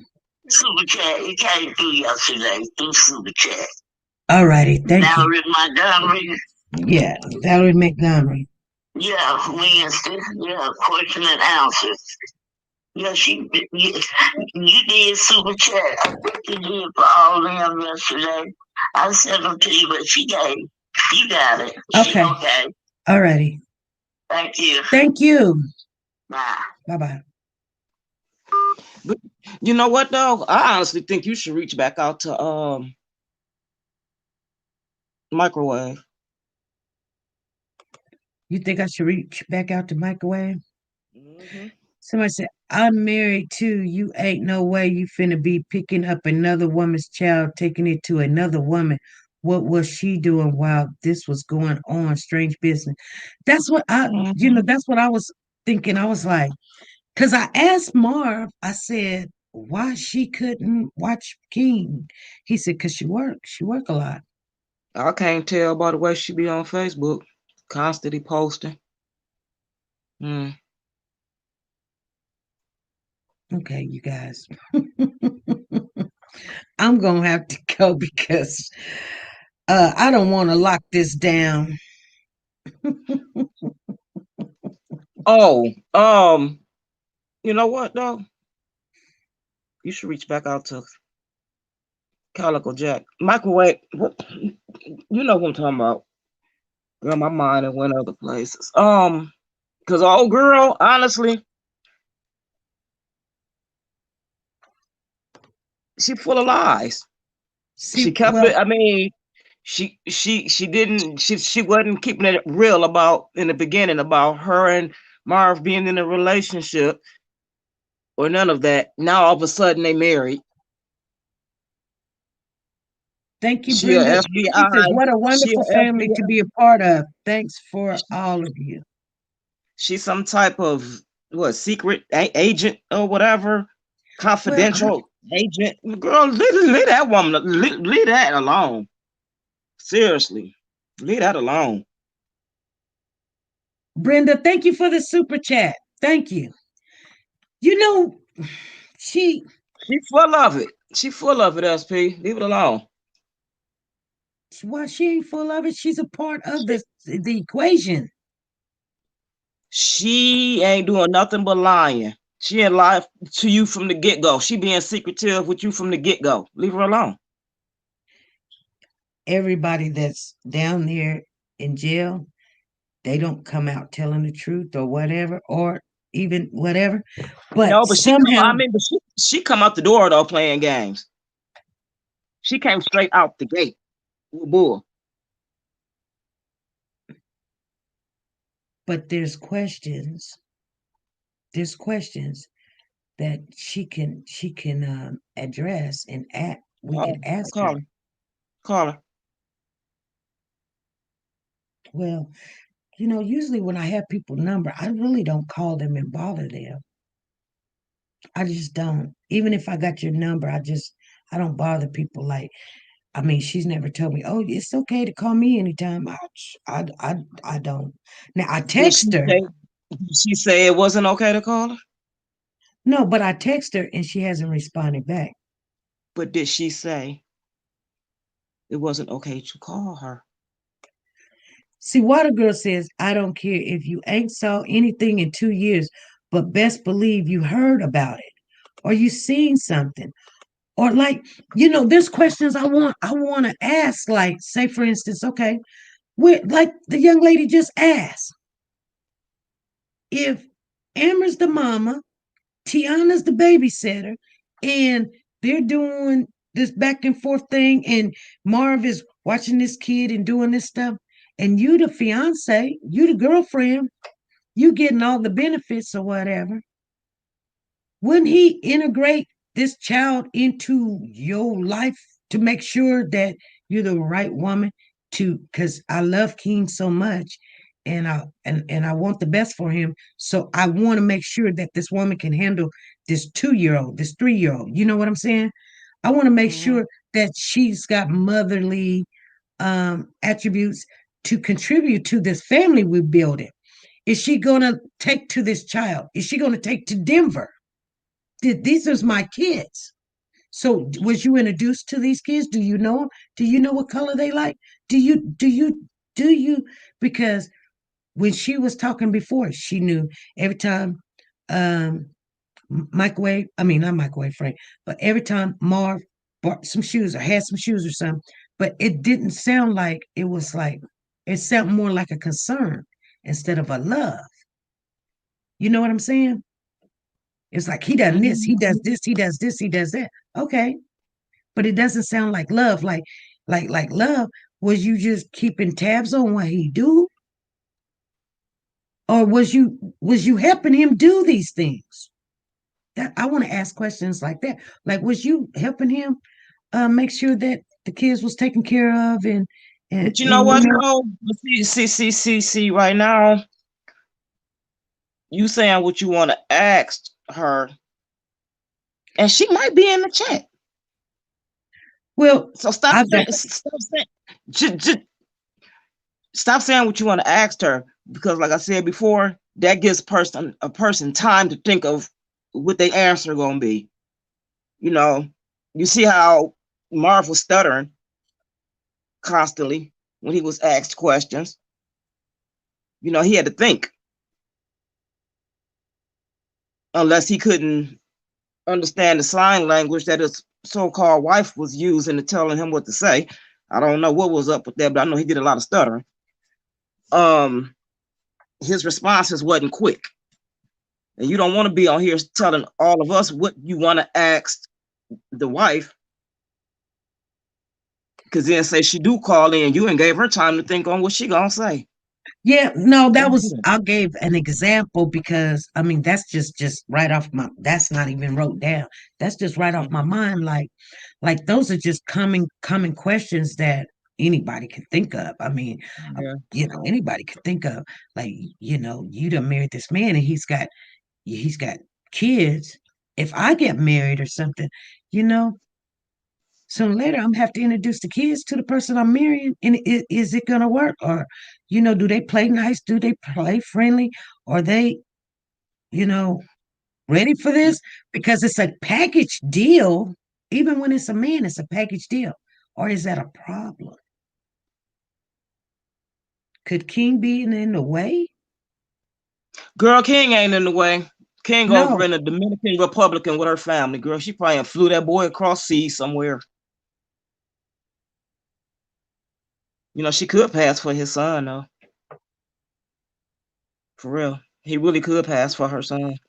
Super chat. It came through yesterday through super chat. All righty. Thank you. Valerie Montgomery. Yeah, Valerie Montgomery. Yeah, Wednesday. Yeah, question and answer. Yeah, you did super chat. I think you did for all them yesterday. I sent them to you, but she gave. You got it. Okay. Okay. All righty. Thank you. Thank you. Bye. Bye-bye. But you know what though? I honestly think you should reach back out to Microwave. You think I should reach back out to Microwave? Mm-hmm. Somebody said, I'm married too. You ain't no way you finna be picking up another woman's child, taking it to another woman. What was she doing while this was going on? Strange business. That's what that's what I was thinking. I was like, because I asked Marv, I said, why she couldn't watch King. He said, because she works. She work a lot. I can't tell by the way she be on Facebook, constantly posting. Okay, you guys. I'm gonna have to go because I don't want to lock this down. You know what though? You should reach back out to Calico Jack. Microwave, you know what I'm talking about. Girl, my mind and went other places. Cause old girl, honestly, she full of lies. She kept it. I mean, she wasn't keeping it real about in the beginning about her and Marv being in a relationship or none of that. Now all of a sudden they married. Thank you, Brenda. She says, what a wonderful family FBI. to be a part of. Thanks for all of you. She's some type of secret agent or whatever, confidential agent. Girl, leave that woman, leave that alone. Seriously, leave that alone. Brenda, thank you for the super chat. Thank you. You know, she's full of it. She full of it, SP. Leave it alone. Well, she ain't full of it. She's a part of the equation. She ain't doing nothing but lying. She ain't lie to you from the get-go. She being secretive with you from the get-go. Leave her alone. Everybody that's down there in jail, they don't come out telling the truth or whatever, or even whatever. But no, but somehow, she come out the door though playing games. She came straight out the gate. Bull. But there's questions. There's questions. that she can address and act. We Oh, could ask her. call her. Call her. Well, usually when I have people number, I really don't call them and bother them. I just don't. Even if I got your number, I don't bother people. Like, I mean, she's never told me, "Oh, it's okay to call me anytime." I don't. Now I Did she text her. say? Did she say it wasn't okay to call her? No, but I text her and she hasn't responded back. But did she say it wasn't okay to call her? See, Water Girl says, "I don't care if you ain't saw anything in 2 years, but best believe you heard about it or you seen something." Or like, there's questions I want to ask. Like, say for instance, okay, like the young lady just asked, if Amber's the mama, Tiana's the babysitter, and they're doing this back and forth thing, and Marv is watching this kid and doing this stuff, and you the fiance, you the girlfriend, you getting all the benefits or whatever. Wouldn't he integrate this child into your life to make sure that you're the right woman to, because I love King so much, and I want the best for him. So I want to make sure that this woman can handle this 2 year old, this 3 year old. You know what I'm saying? I want to make Mm-hmm. sure that she's got motherly attributes to contribute to this family we're building. Is she gonna take to this child? Is she gonna take to Denver? These are my kids. So was you introduced to these kids? Do you know them? Do you know what color they like? Do you because when she was talking before, she knew every time um microwave, I mean not microwave Frank, but every time Marv bought some shoes or had some shoes or something, but it didn't sound like it was like it sounded more like a concern instead of a love. You know what I'm saying? It's like he does this, he does Mm-hmm. this, he does this, he does that. Okay. But it doesn't sound like love. Like love, was you just keeping tabs on what he do? Or was you helping him do these things? That I want to ask questions like that. Like, was you helping him make sure that the kids was taken care of and But you know and what? No. See. Right now, you saying what you want to ask her, and she might be in the chat. well, So stop I've got saying. Stop saying. Just stop saying what you want to ask her, because, like I said before, that gives a person time to think of what their answer gonna be. You know, you see how Marv was stuttering constantly when he was asked questions. He had to think, unless he couldn't understand the sign language that his so-called wife was using to telling him what to say. I don't know what was up with that, but I know he did a lot of stuttering. Um, his responses wasn't quick, and you don't want to be on here telling all of us what you want to ask the wife, because then say she do call in, you and gave her time to think on what she gonna say. Yeah, no, that Don't do was that. I gave an example because I mean that's just right off that's not even wrote down. That's just right off my Mm-hmm. mind. Like those are just common questions that anybody can think of. I mean, Yeah. anybody could think of. Like, you done married this man and he's got kids. If I get married or something, you know, sooner or later I'm have to introduce the kids to the person I'm marrying. And is it gonna work? Or, do they play nice? Do they play friendly? Are they, you know, ready for this? Because it's a package deal. Even when it's a man, it's a package deal. Or is that a problem? Could King be in the way? Girl, King ain't in the way. King over No. in the Dominican Republic with her family. Girl, she probably flew that boy across seas somewhere. She could pass for his son though. For real. He really could pass for her son.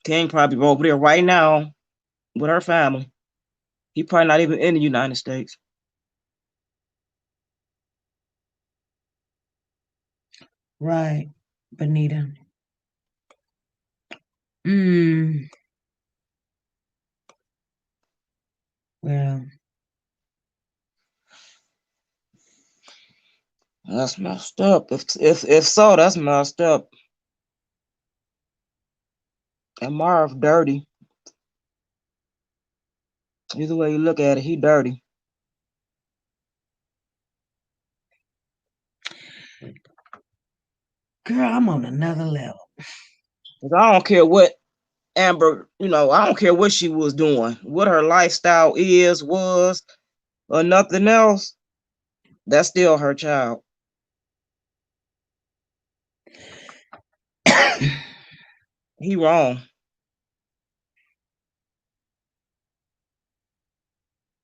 King probably over there right now with her family. He probably not even in the United States. Right, Benita. Mm. Well, That's messed up. If so, that's messed up. And Marv dirty. Either way you look at it, he dirty. girl, I'm on another level. 'Cause I don't care what Amber, I don't care what she was doing, what her lifestyle was, or nothing else. That's still her child. He wrong.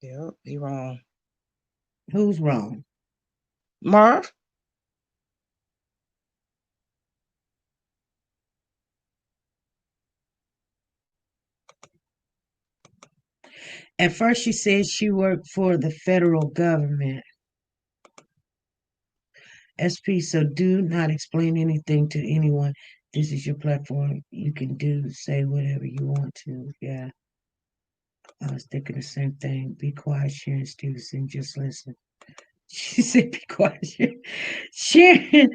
Yep, he wrong. Who's wrong? Marv? At first, she said she worked for the federal government. SP, so do not explain anything to anyone. This is your platform. You can say whatever you want to. Yeah. I was thinking the same thing. Be quiet, Sharon Stevenson. Just listen. She said, be quiet, Sharon.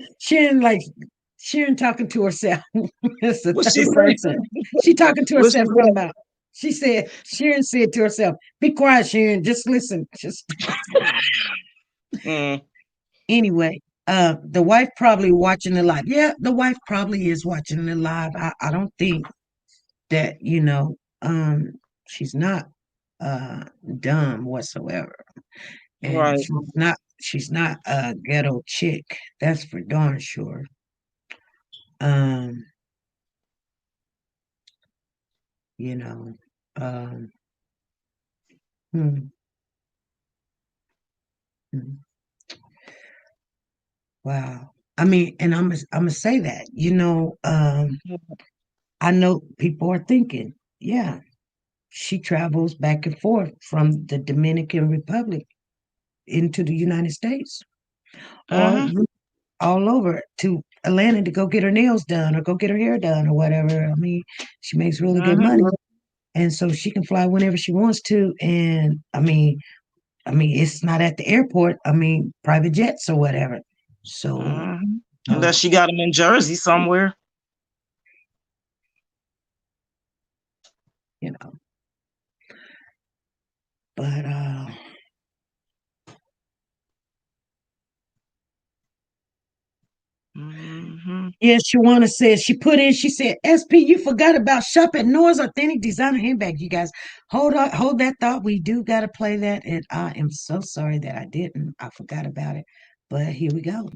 Sharon talking to herself. It's the What she third say? person. She talking to What she herself talking say? about. Sharon said to herself, be quiet, Sharon. Just listen. Just Mm, anyway. The wife probably watching the live. Yeah, the wife probably is watching the live. I don't think that, she's not dumb whatsoever. And right. she's not a ghetto chick. That's for darn sure. Um, you know, um, hmm, hmm, wow. I mean, and I'm gonna say that, I know people are thinking, yeah, she travels back and forth from the Dominican Republic into the United States or Mm-hmm. all over to Atlanta to go get her nails done or go get her hair done or whatever. I mean, she makes really good Mm-hmm. money. And so she can fly whenever she wants to. And I mean, it's not at the airport. I mean, private jets or whatever. So, Mm-hmm. no, Unless she got him in Jersey somewhere. you know, but Mm-hmm. yeah, Shawana says she said, SP, you forgot about shop at Nora's Authentic Designer Handbag. You guys, hold that thought. We do gotta play that. And I am so sorry that I didn't. I forgot about it. But here we go.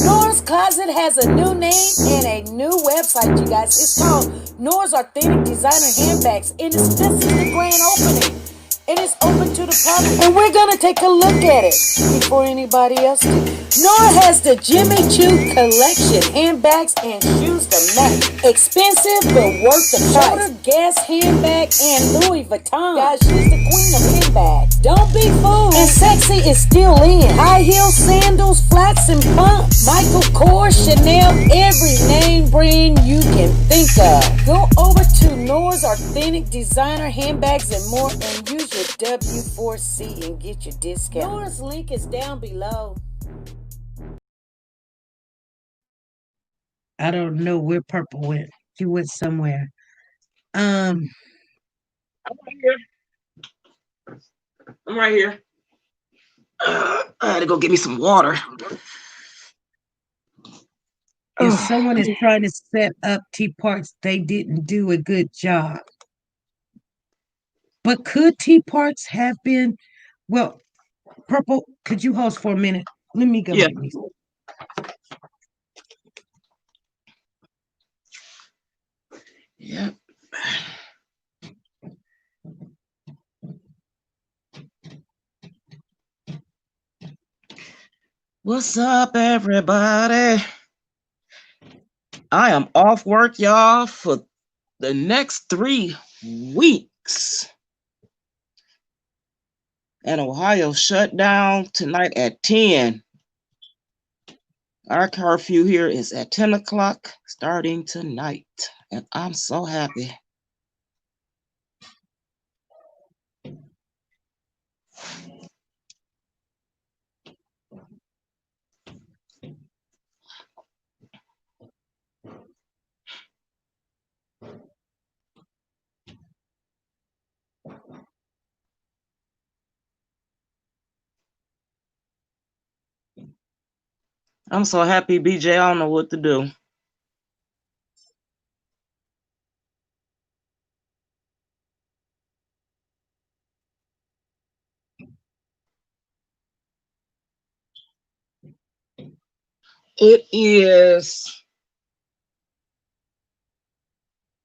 Nora's Closet has a new name and a new website, you guys. It's called Nora's Authentic Designer Handbags. And this is the grand opening. It is open to the public. And we're going to take a look at it before anybody else do. Nora has the Jimmy Choo collection. Handbags and shoes to match. Expensive but worth the price. Shoulder Guess handbag and Louis Vuitton. Guys, she's the queen of handbags. Don't be fooled. And sexy is still in. High heels, sandals, flats, and pumps. Michael Kors, Chanel, every name brand you can think of. Go over to Nora's Authentic Designer Handbags and more and use your W4C and get your discount. Nora's link is down below. I don't know where Purple went. She went somewhere. Um, I'm right here. I'm right here. I had to go get me some water. if someone is trying to set up T Parts, they didn't do a good job. But could T Parts have been? Well, Purple, could you host for a minute? Let me go Yeah. get me. Yeah. What's up, everybody? I am off work, y'all, for the next 3 weeks. And Ohio shut down tonight at 10. Our curfew here is at 10 o'clock starting tonight. And I'm so happy. I'm so happy, BJ. I don't know what to do. It is.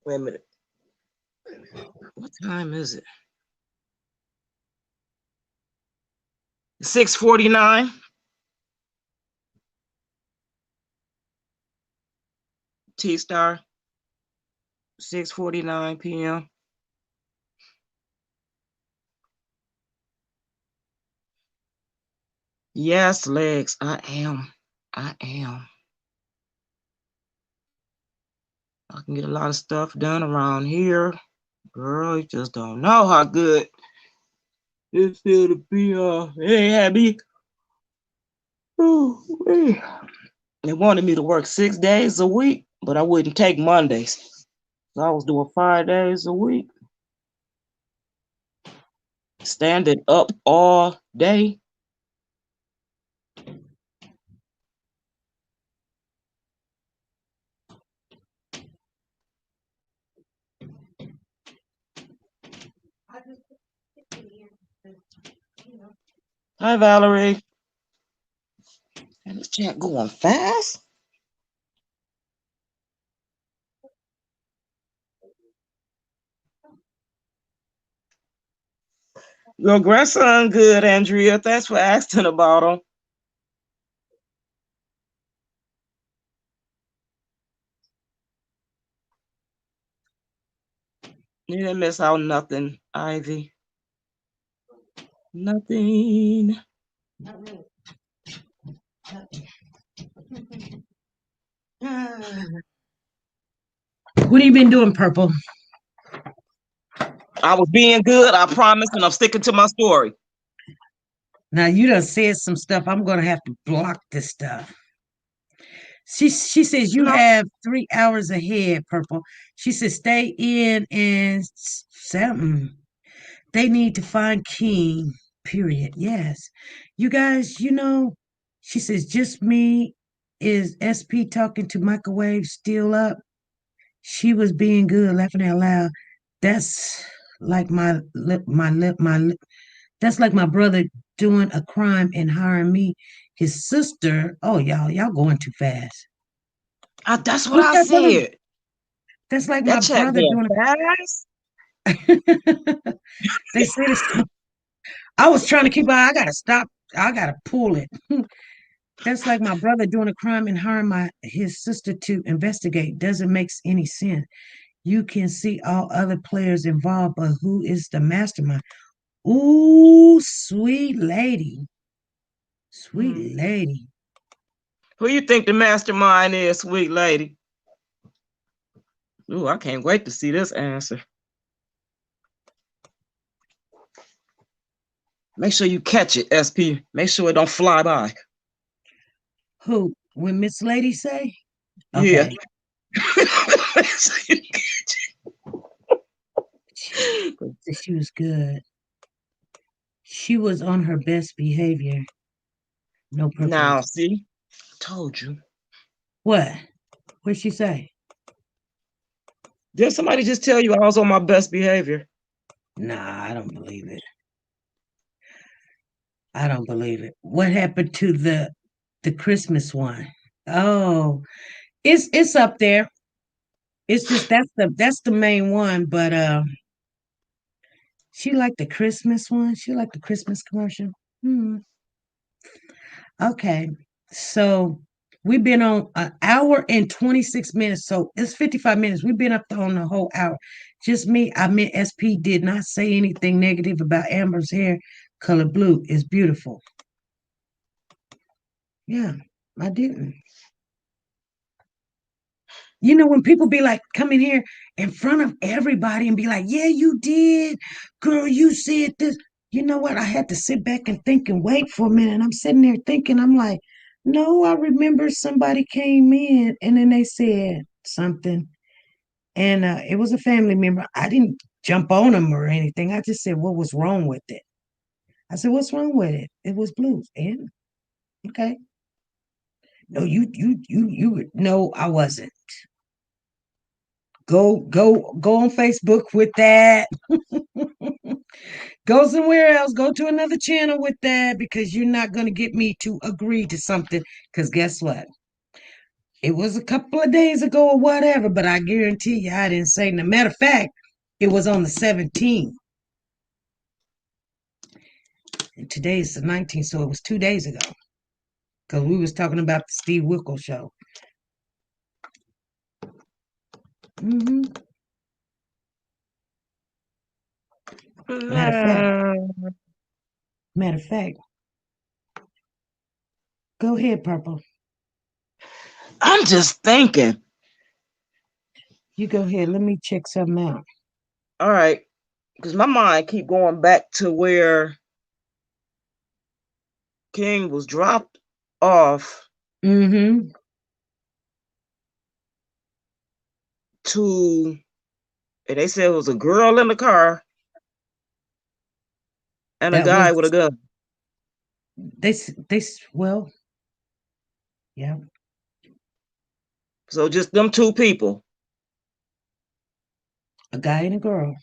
Wait a minute. What time is it? 6:49. T-Star. 6:49 p.m. Yes, legs. I am. I can get a lot of stuff done around here. Girl, you just don't know how good it feel to be hey happy. They wanted me to work 6 days a week, but I wouldn't take Mondays. So I was doing 5 days a week. Standing up all day. Hi, Valerie. And this chat going fast. Your grandson good, Andrea. Thanks for asking about him. You didn't miss out nothing, Ivy. Nothing. Not really. What have you been doing, Purple? I was being good, I promise, and I'm sticking to my story. Now you done said some stuff. I'm gonna have to block this stuff. She says you No, have 3 hours ahead, Purple. She says stay in and something. They need to find King. Period. Yes. You guys, she says just me. Is SP talking to microwave still up? She was being good, laughing out loud. That's like my lip, my lip, my lip. That's like my brother doing a crime and hiring me, his sister. Oh, y'all going too fast. that's what What's I that, brother? said. That's like my That chat brother going doing fast. a. They said it's. I was trying to keep. I gotta stop. I gotta pull it. That's like my brother doing a crime and hiring his sister to investigate. Doesn't make any sense. You can see all other players involved, but who is the mastermind? Ooh, sweet lady. Sweet lady. Who you think the mastermind is, sweet lady? Ooh, I can't wait to see this answer. Make sure you catch it, SP. Make sure it don't fly by. Who? When Miss Lady say? Yeah. Okay. She was good. She was on her best behavior. No purpose. Now, see, told you. What? What'd she say? Did somebody just tell you I was on my best behavior? Nah, I don't believe it. I don't believe it. What happened to the Christmas one? Oh, it's up there. It's just that's the main one, but she liked the Christmas one. She liked the Christmas commercial. Okay. So we've been on an hour and 26 minutes. So it's 55 minutes. We've been up on the whole hour. Just me. I meant SP did not say anything negative about Amber's hair color blue. It's beautiful. Yeah, I didn't. You know, when people be like, come in here in front of everybody and be like, yeah, you did. Girl, you said this. You know what? I had to sit back and think and wait for a minute. I'm sitting there thinking, I'm like, no, I remember somebody came in and then they said something. And it was a family member. I didn't jump on them or anything. I just said, what was wrong with it? I said, what's wrong with it? It was blues. And okay. No, no, I wasn't. Go on Facebook with that. Go somewhere else. Go to another channel with that because you're not going to get me to agree to something. Because guess what? It was a couple of days ago or whatever, but I guarantee you I didn't say. No matter of fact, it was on the 17th. And today's the 19th, so it was 2 days ago. Because we was talking about the Steve Wickle show. Mm-hmm. Matter of fact, go ahead, Purple. I'm just thinking. You go ahead. Let me check something out. All right, because my mind keep going back to where King was dropped off Mm-hmm. to, and they said it was a girl in the car and a That guy was with a gun. well, yeah. So just them two people. A guy and a girl.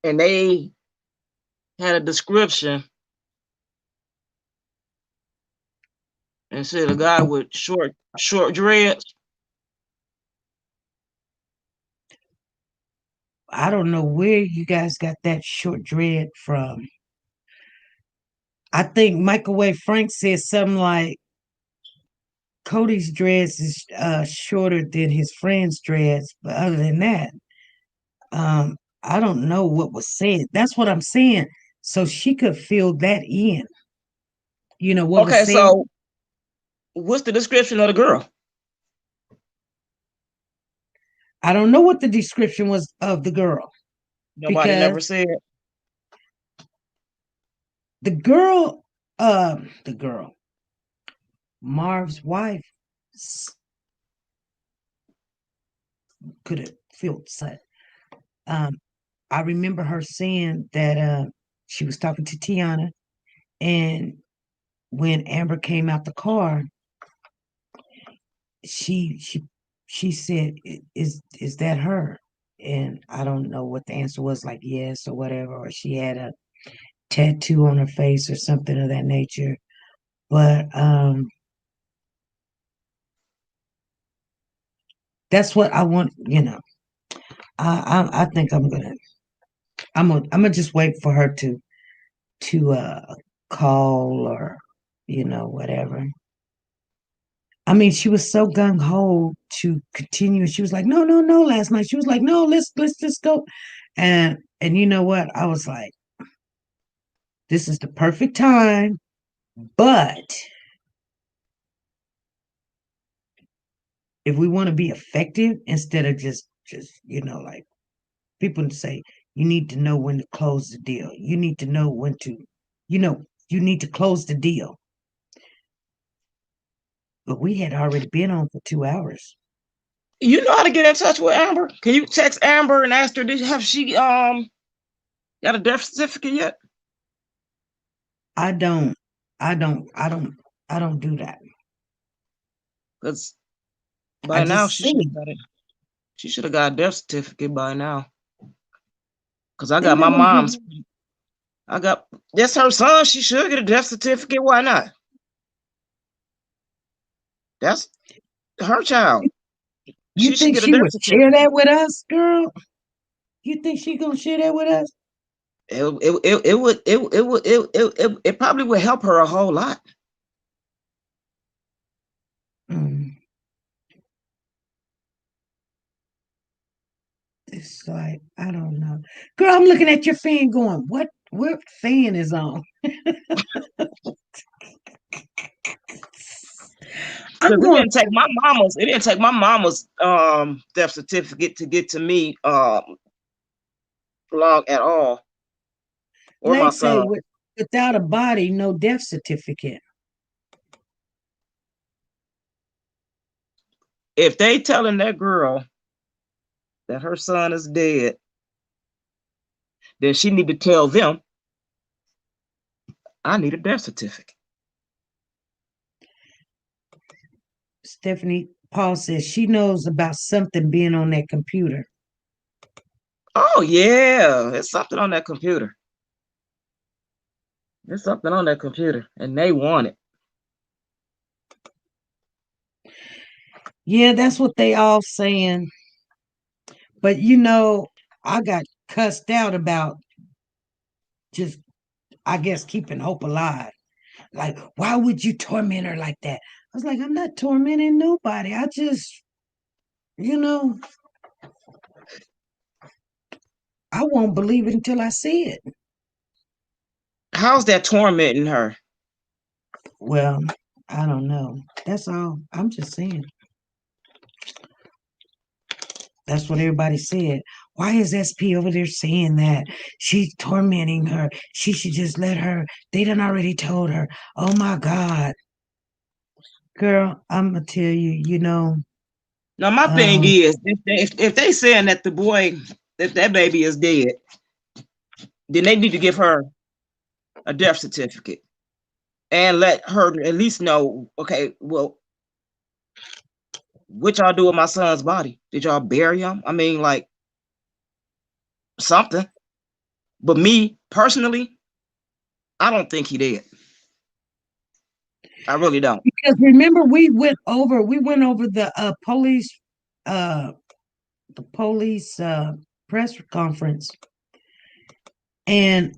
And they had a description and said a guy with short dreads. I don't know where you guys got that short dread from. I think Microwave Frank said something like Cody's dreads is shorter than his friend's dreads, but other than that, I don't know what was said. That's what I'm saying. So she could fill that in. You know what was Okay, said. so what's the description of the girl? I don't know what the description was of the girl Nobody never because said. the girl, the girl, Marv's wife could have felt sad. Um, I remember her saying that she was talking to Tiana, and when Amber came out the car, she she she said, Is that her?" And I don't know what the answer was, like yes or whatever, or she had a tattoo on her face or something of that nature. But that's what I want. I think I'm gonna just wait for her to call or whatever. I mean, she was so gung ho to continue. She was like, no, no, no. Last night, she was like, no, let's just go. And you know what? I was like, this is the perfect time. But if we want to be effective, instead of just like people say, you need to know when to close the deal. You need to know when to, you need to close the deal. But we had already been on for 2 hours. You know how to get in touch with Amber? Can you text Amber and ask her, have she got a death certificate yet? I don't, I don't, I don't, I don't do that. Because I by now just she say should have got it. She should have got a death certificate by now. Because I they're got not my gonna give mom's. That's her son. She should get a death certificate. Why not? That's her child. You She should think get a she death would share certificate. that with us, girl? You think she gonna share that with us? It probably would help her a whole lot. Mm. It's like I don't know, girl. I'm looking at your fan, going, what? What fan is on? I'm Because going. it didn't take my mama's death certificate to get to me long at all. Or They my say son. without a body, no death certificate. If they telling that girl that her son is dead, then she need to tell them I need a death certificate. Stephanie Paul says she knows about something being on that computer. Oh yeah, it's something on that computer. There's something on that computer, and they want it. Yeah, that's what they all saying. But you know, I got cussed out about just, I guess, keeping hope alive. Like, why would you torment her like that? I was like, I'm not tormenting nobody. I just, you know, I won't believe it until I see it. How's that tormenting her? Well, I don't know. That's all. I'm just saying. That's what everybody said. Why is SP over there saying that? She's tormenting her. She should just let her. They done already told her. Oh my God. Girl, I'm going to tell you, Now my thing um, is, if they saying that the boy, if that baby is dead, then they need to give her a death certificate and let her at least know, okay, well, what y'all do with my son's body? Did y'all bury him? I mean, like something. But me personally, I don't think he did. I really don't. because remember we went over uh the police press conference, and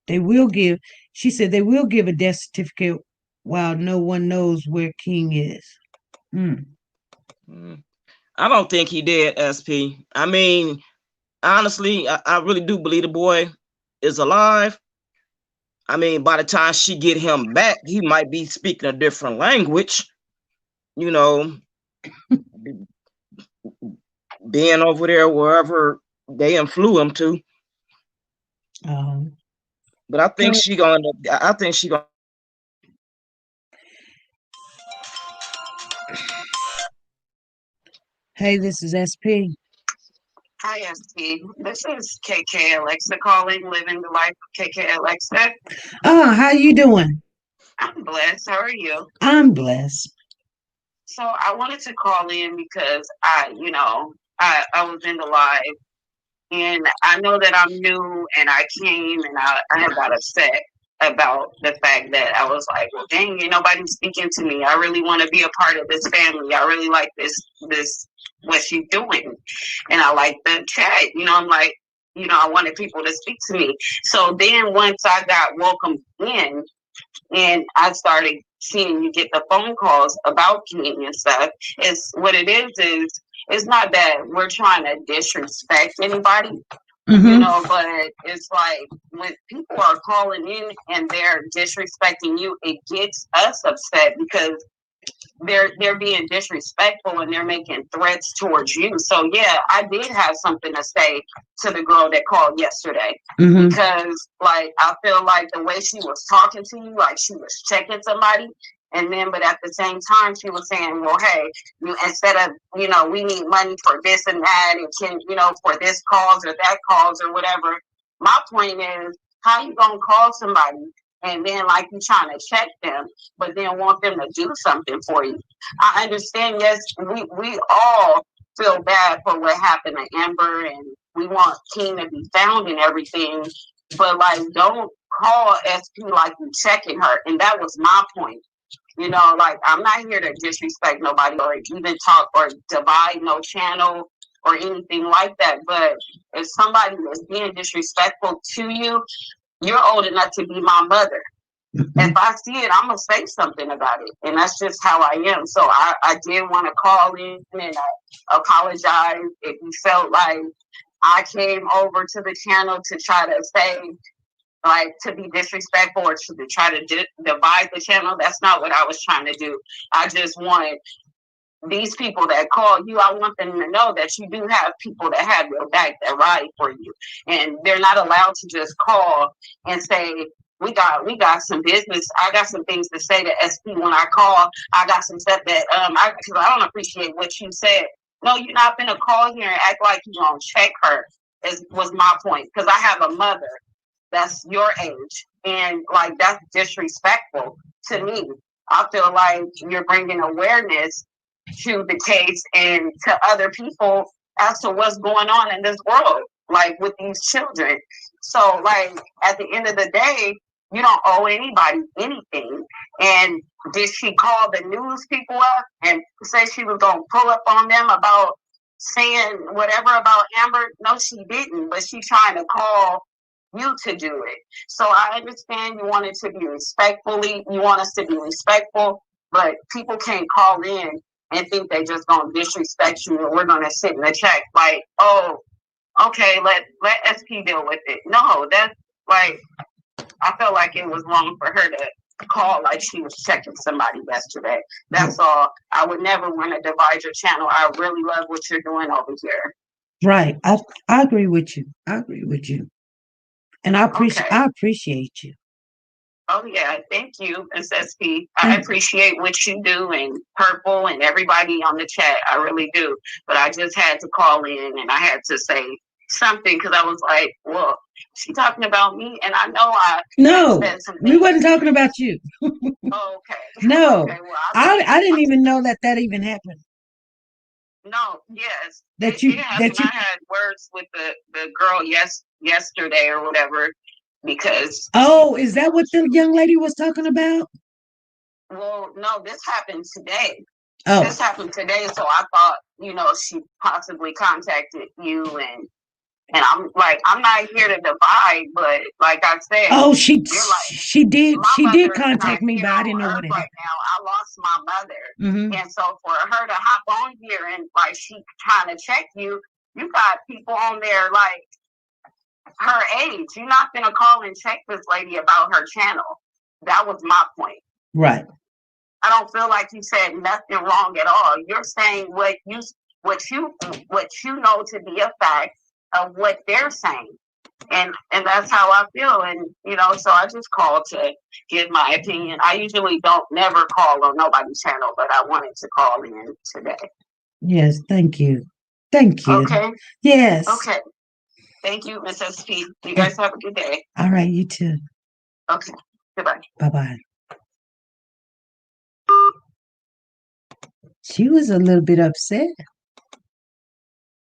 they will give she said they will give a death certificate while no one knows where King is. Mm. I don't think he did, SP. I mean, honestly, I really do believe the boy is alive. I mean, by the time she get him back, he might be speaking a different language, you know, being over there wherever they flew him to. Um, But I think she gonna. I think she gonna. hey, this is SP. Hi, SP. This is KK Alexa calling, living the life of KK Alexa. How you doing? I'm blessed. How are you? I'm blessed. So I wanted to call in because I was in the live, and I know that I'm new, and I came and I got upset about the fact that I was like, well, dang, ain't nobody speaking to me. I really want to be a part of this family. I really like this what she's doing, and I like the chat. I'm like, I wanted people to speak to me. So then once I got welcomed in, and I started seeing you get the phone calls about King and stuff. It's what it is it's not that we're trying to disrespect anybody, but it's like when people are calling in and they're disrespecting you, it gets us upset because they're being disrespectful and they're making threats towards you. So yeah, I did have something to say to the girl that called yesterday, because like I feel like the way she was talking to you, like she was checking somebody. And then, but at the same time, she was saying, well, hey, instead of, we need money for this and that, and can, for this cause or that cause or whatever. My point is, how you going to call somebody and then like you trying to check them, but then want them to do something for you? I understand, yes, we all feel bad for what happened to Amber, and we want King to be found and everything, but like don't call SP like you checking her. And that was my point. Like I'm not here to disrespect nobody or even talk or divide no channel or anything like that. But if somebody is being disrespectful to you, you're old enough to be my mother. If I see it, I'm gonna say something about it, and that's just how I am. So I did want to call in and apologize if you felt like I came over to the channel to try to say, like, to be disrespectful or to try to divide the channel. That's not what I was trying to do. I just wanted these people that call you, I want them to know that you do have people that have your back, that ride for you. And they're not allowed to just call and say, we got some business. I got some things to say to SP when I call. I got some stuff that because I don't appreciate what you said. No, you're not gonna call here and act like you're gonna check her, was my point. Because I have a mother that's your age, and like that's disrespectful to me. I feel like you're bringing awareness to the case and to other people as to what's going on in this world, like with these children. So, like, at the end of the day, you don't owe anybody anything. And did she call the news people up and say she was going to pull up on them about saying whatever about Amber? No, she didn't, but she's trying to call you to do it. So I understand you want it to be you want us to be respectful, but people can't call in and think they just gonna disrespect you and we're gonna sit in the check like, oh, okay, let SP deal with it. No, that's like, I felt like it was wrong for her to call like she was checking somebody yesterday. That's all. I would never want to divide your channel. I really love what you're doing over here. Right. I agree with you. I agree with you. And I appreciate you. Oh yeah, thank you, Ms. SP. I appreciate what you do, and Purple and everybody on the chat. I really do. But I just had to call in and I had to say something because I was like, well, she talking about me, and I know we wasn't talking about you. Okay. No. Okay, well, I didn't even know that even happened. No, yes. That it happened. I had words with the girl yesterday or whatever, because is that what the young lady was talking about? Well, no, this happened today. Oh. This happened today, so I thought, she possibly contacted you, and I'm like, I'm not here to divide, but like I said, she did contact me, but I didn't know what it happened. Right now, I lost my mother, and so for her to hop on here and like she trying to check you, you got people on there like her age. You're not gonna call and check this lady about her channel. That was my point. Right. I don't feel like you said nothing wrong at all. You're saying what you know to be a fact of what they're saying. And that's how I feel. And so I just called to give my opinion. I usually don't never call on nobody's channel, but I wanted to call in today. Yes, thank you. Thank you. Okay. Yes. Okay. Thank you, Miss SP. You guys have a good day. All right, you too. Okay. Goodbye. Bye-bye. She was a little bit upset.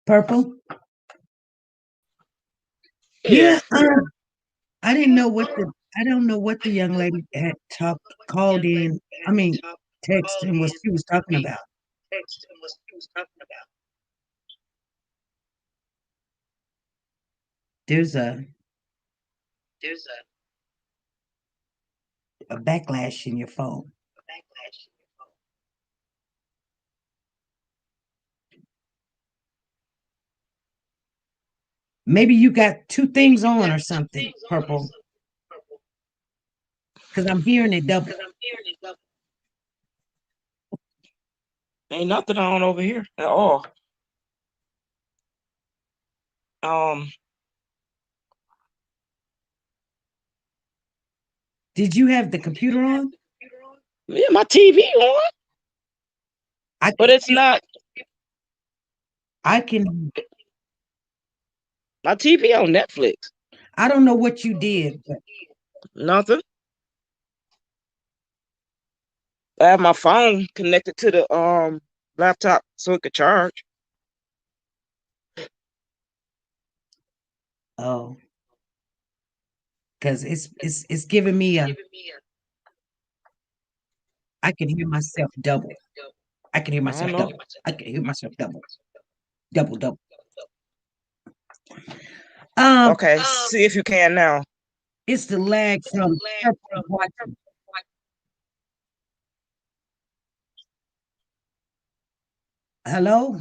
Purple? Yeah. I don't know what the young lady had called in. I mean, text and what she was talking about. There's a backlash in your phone. Maybe you got two things on or something, Purple. Because I'm hearing it double. Ain't nothing on over here at all. Did you have the computer on? Yeah, my TV on. But it's not. I can. My TV on Netflix. I don't know what you did. But... Nothing. I have my phone connected to the laptop so it could charge. Oh. Because it's giving me I can hear myself double. I can hear myself double. I can hear myself double. Double. Okay, see if you can now. It's the lag from watching. Hello.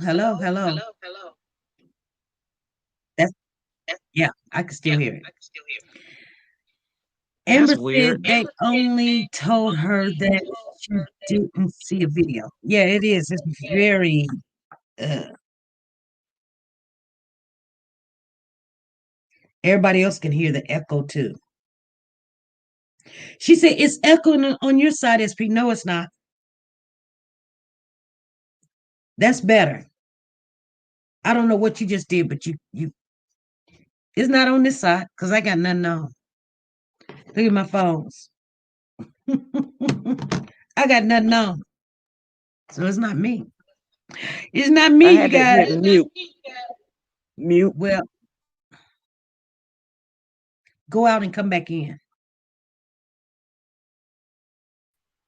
That's I can still hear it. That's Amber weird. said they only told her that she didn't see a video. Yeah, it is. It's very. Uh, everybody else can hear the echo too. She said it's echoing on your side, SP. No, it's not. That's better. I don't know what you just did, but you it's not on this side because I got nothing on. Look at my phones. I got nothing on. So it's not me. It's not me, I you had to guys. hit mute. Mute. Well, go out and come back in.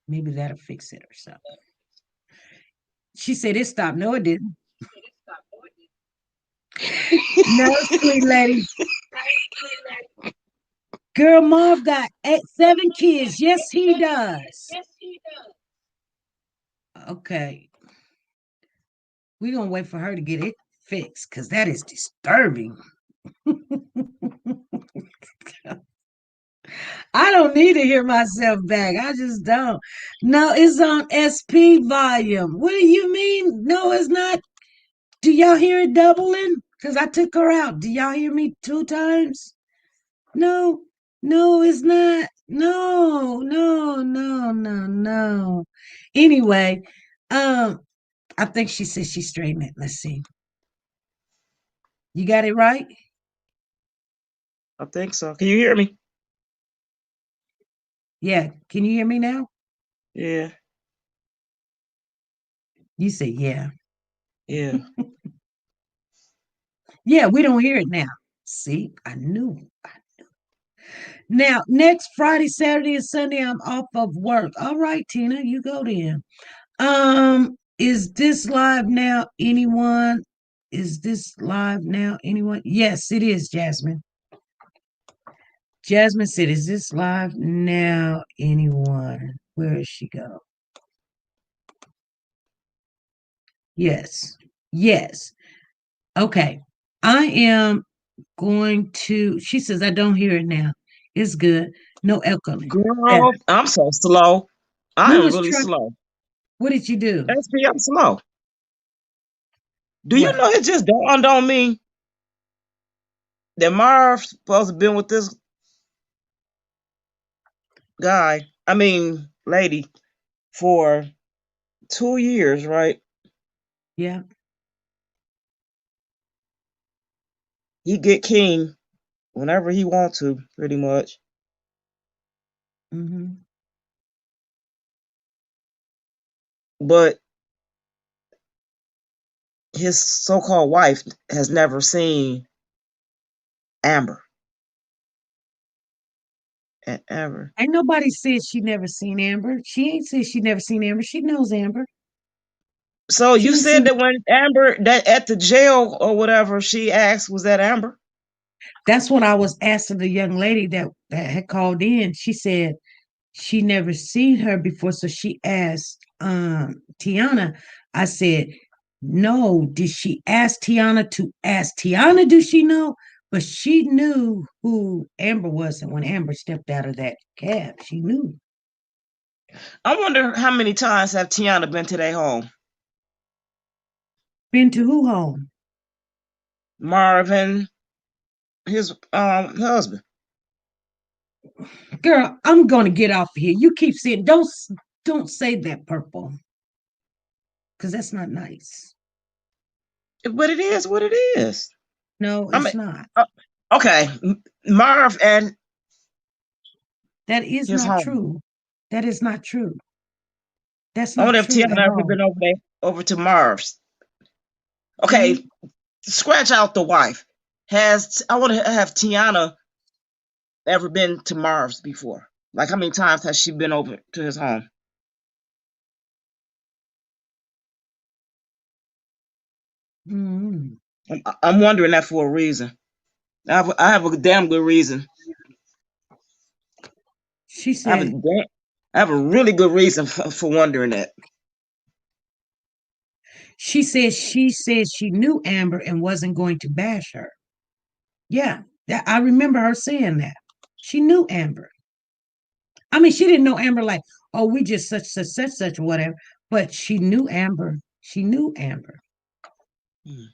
Maybe that'll fix it or something. She said it stopped. No, it didn't. No, sweet lady. Girl, Marv got 7 kids. Yes, he does. Okay. We're going to wait for her to get it fixed because that is disturbing. I don't need to hear myself back. I just don't. No, it's on SP volume. What do you mean? No, it's not. Do y'all hear it doubling? Because I took her out. Do y'all hear me 2 times? No, no, it's not. No, no, no, no, no. Anyway, I think she said she straightened it. Let's see. You got it right? I think so. Can you hear me? Yeah. Can you hear me now? Yeah. You say yeah. Yeah. Yeah, we don't hear it now. See, I knew. Now, next Friday, Saturday, and Sunday, I'm off of work. All right, Tina, you go then. Is this live now? Anyone? Is this live now? Anyone? Yes, it is, Jasmine. Jasmine said, is this live now? Anyone? Where is she go? Yes. Yes. Okay. I am going to, she says, I don't hear it now. It's good. No echoing. Girl, I'm so slow. I Who am was really trying? slow. What did you do? SP, I'm slow. Do you What? know it just dawned on me that Marv's supposed to have been with this guy, lady, for 2 years, right? Yeah. He get king whenever he want to, pretty much. Mm-hmm. But his so-called wife has never seen Amber. Ever. Ain't nobody said she never seen Amber. She ain't said she never seen Amber. She knows Amber. So She you ain't said seen. that when Amber, that at the jail or whatever, she asked, was that Amber? That's what I was asking the young lady that had called in. She said she never seen her before, so she asked Tiana. I said, no. Did she ask Tiana to ask Tiana? Do she know? But she knew who Amber was, and when Amber stepped out of that cab, she knew. I wonder how many times have Tiana been to their home? Been to who home? Marvin, his husband. Girl, I'm gonna get off here. You keep saying don't say that, Purple, because that's not nice. But it is what it is. No, I it's mean, not. okay, Marv and That is his not home. true. That is not true. That's I not wonder if true Tiana at ever all. been over there, over to Marv's. Okay, Hmm? scratch out the wife. I want to have Tiana ever been to Marv's before? Like, how many times has she been over to his home? Hmm. I'm wondering that for a reason. I have a damn good reason. She I have said a really good reason for wondering that. she said she knew Amber and wasn't going to bash her. Yeah. I remember her saying that. She knew Amber. I mean, she didn't know Amber like, oh, we just such or whatever. But she knew Amber. She knew Amber. Hmm.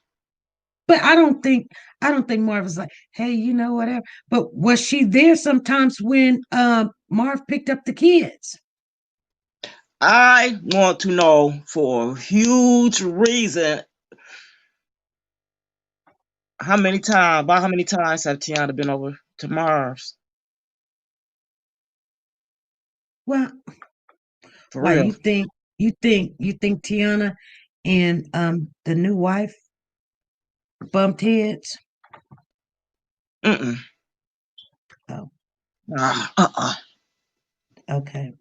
But I don't think Marv was like, hey, whatever. But was she there sometimes when Marv picked up the kids? I want to know for a huge reason about how many times have Tiana been over to Marv's? Well, For why real. you think Tiana and the new wife bumped heads? Mm-mm. Oh, okay.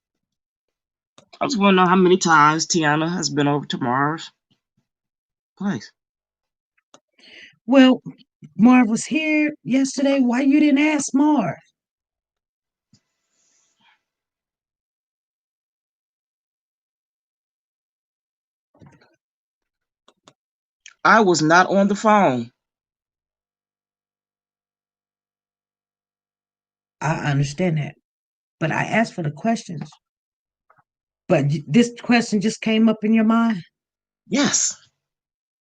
I just want to know how many times Tiana has been over to Marv's place. Well, Marv was here yesterday. Why you didn't ask Marv? I was not on the phone. I understand that, but I asked for the questions. But this question just came up in your mind. Yes,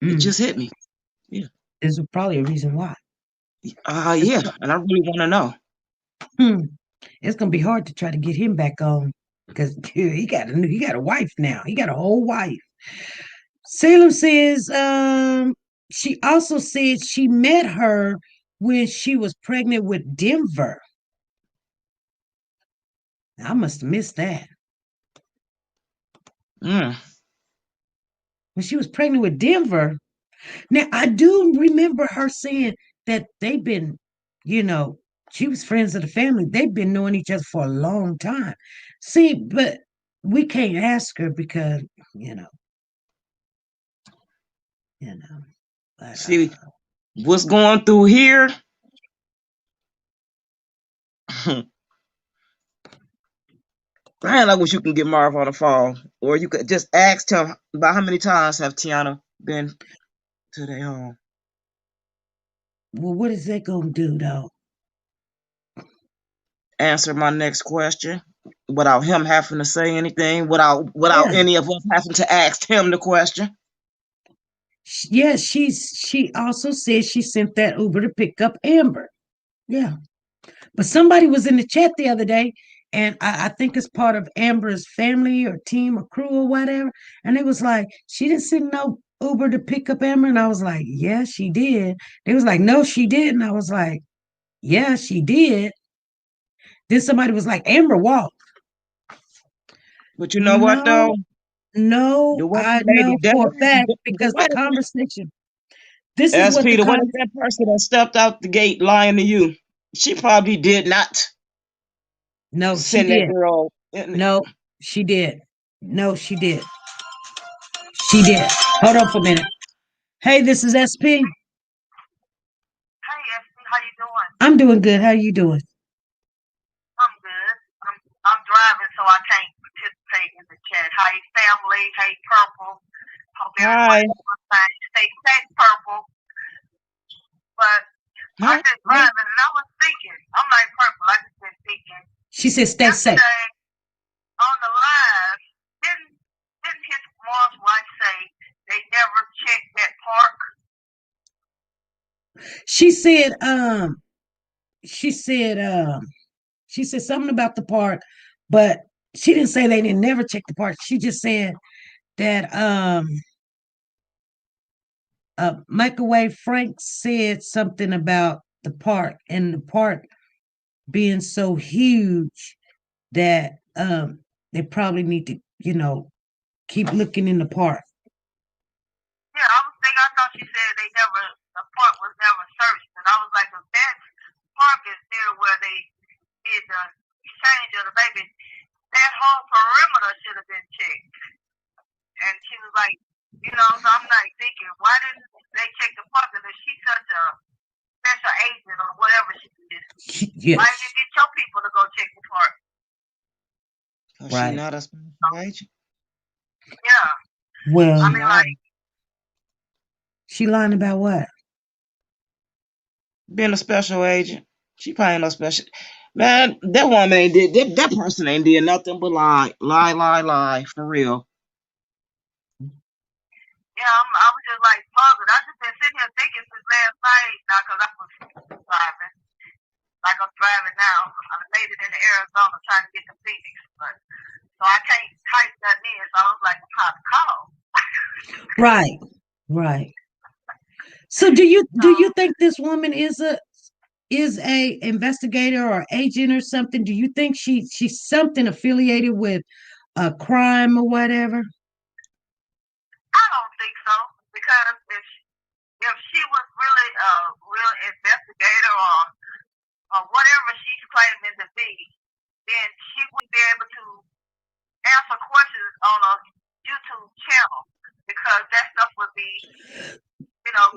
it Mm, just hit me. Yeah. there's probably a reason why. It's, Yeah, and I really want to know. hmm, it's gonna be hard to try to get him back on because he got a wife now. He got a whole wife. Salem says she also said she met her when she was pregnant with Denver. I must have missed that. Mm. When she was pregnant with Denver. Now I do remember her saying that they've been, you know, she was friends of the family. They've been knowing each other for a long time. See, but we can't ask her because, you know, you know. But See what's going through here? Man, I wish you can get Marv on the phone, or you could just ask him about how many times have Tiana been to their home. well, what is that gonna do though? Answer my next question without him having to say anything, without Yeah. any of us having to ask him the question. Yeah, she also said she sent that Uber to pick up Amber. Yeah. But somebody was in the chat the other day, and I think it's part of Amber's family or team or crew or whatever. And it was like, she didn't send no Uber to pick up Amber. And I was like, yeah, she did. They was like, no, she didn't. I was like, yeah, she did. Then somebody was like, Amber walked. But you know what No, though? no, The way I the lady know for a fact the because way the conversation, this is what SP, the the way con that person that stepped out the gate lying to you, she probably did not no, she send that did. girl in. No, she did. No, she did. She did. Hold on for a minute. Hey, this is SP. Hey, Ashley, how you doing? I'm doing good. How you doing? I'm good. I'm driving, so I can't participate in the chat. Hey, family. Hey, Purple. Hope Hi. everybody's doing fine. Stay safe, Purple. But I Hi. just driving, and I was thinking. I'm like Purple. I just been thinking. She said, stay safe. Yesterday on the live, didn't his mom's wife say they never checked that park? She said, she said, she said something about the park, but she didn't say they didn't never check the park. She just said that Microwave Frank said something about the park and the park being so huge that they probably need to, keep looking in the park. Yeah, I was thinking. I thought she said the park was never searched, and I was like, if that park is near where they did the exchange of the baby, that whole perimeter should have been checked. And she was like, so I'm like thinking, why didn't they check the park? And if she's such a special agent or whatever she is, why Yes, didn't you get your people to go check the park? Cause she right. not a special agent. Yeah, I Well, mean, like, she lying about what? being a special agent. She probably ain't no special. Man, that woman ain't did that person ain't did nothing but lie, for real. Yeah, I was just like puzzled. I just been sitting here thinking since last night now because I was driving. Like I'm driving now. I made it into Arizona trying to get to Phoenix, but so I can't type nothing in. So I was like, how to call? Right, right. So do you think this woman is a investigator or agent or something? Do you think she's something affiliated with a crime or whatever? I don't think so because if she was really a real investigator or whatever she's claiming to be, then she would be able to answer questions on a YouTube channel because that stuff would be,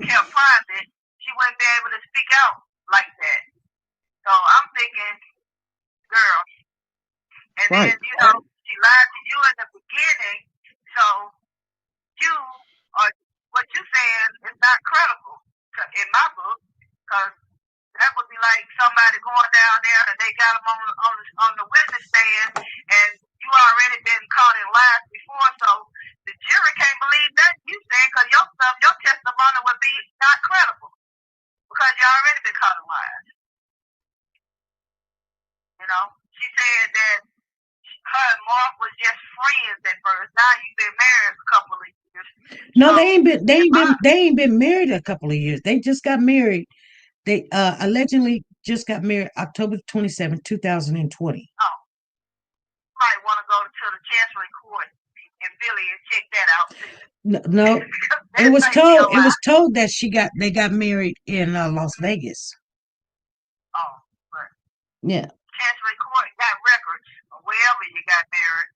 kept private. She wouldn't be able to speak out like that. So I'm thinking, girl. And Right. then, she lied to you in the beginning. So you or what you saying is not credible in my book because that would be like somebody going down there and they got them on the witness stand and you already been caught in lies before, so the jury can't believe nothing you say because your testimony would be not credible because you already been caught in lies. She said that her and Marv was just friends at first. Now you've been married a couple of years. No, So, they ain't been married a couple of years. They just got married. They allegedly just got married October 27, 2020. Oh, might want to go to the Chancery Court in Philly and check that out too. No, it was told that they got married in Las Vegas. Oh, but yeah. Chancery Court got records or wherever you got married.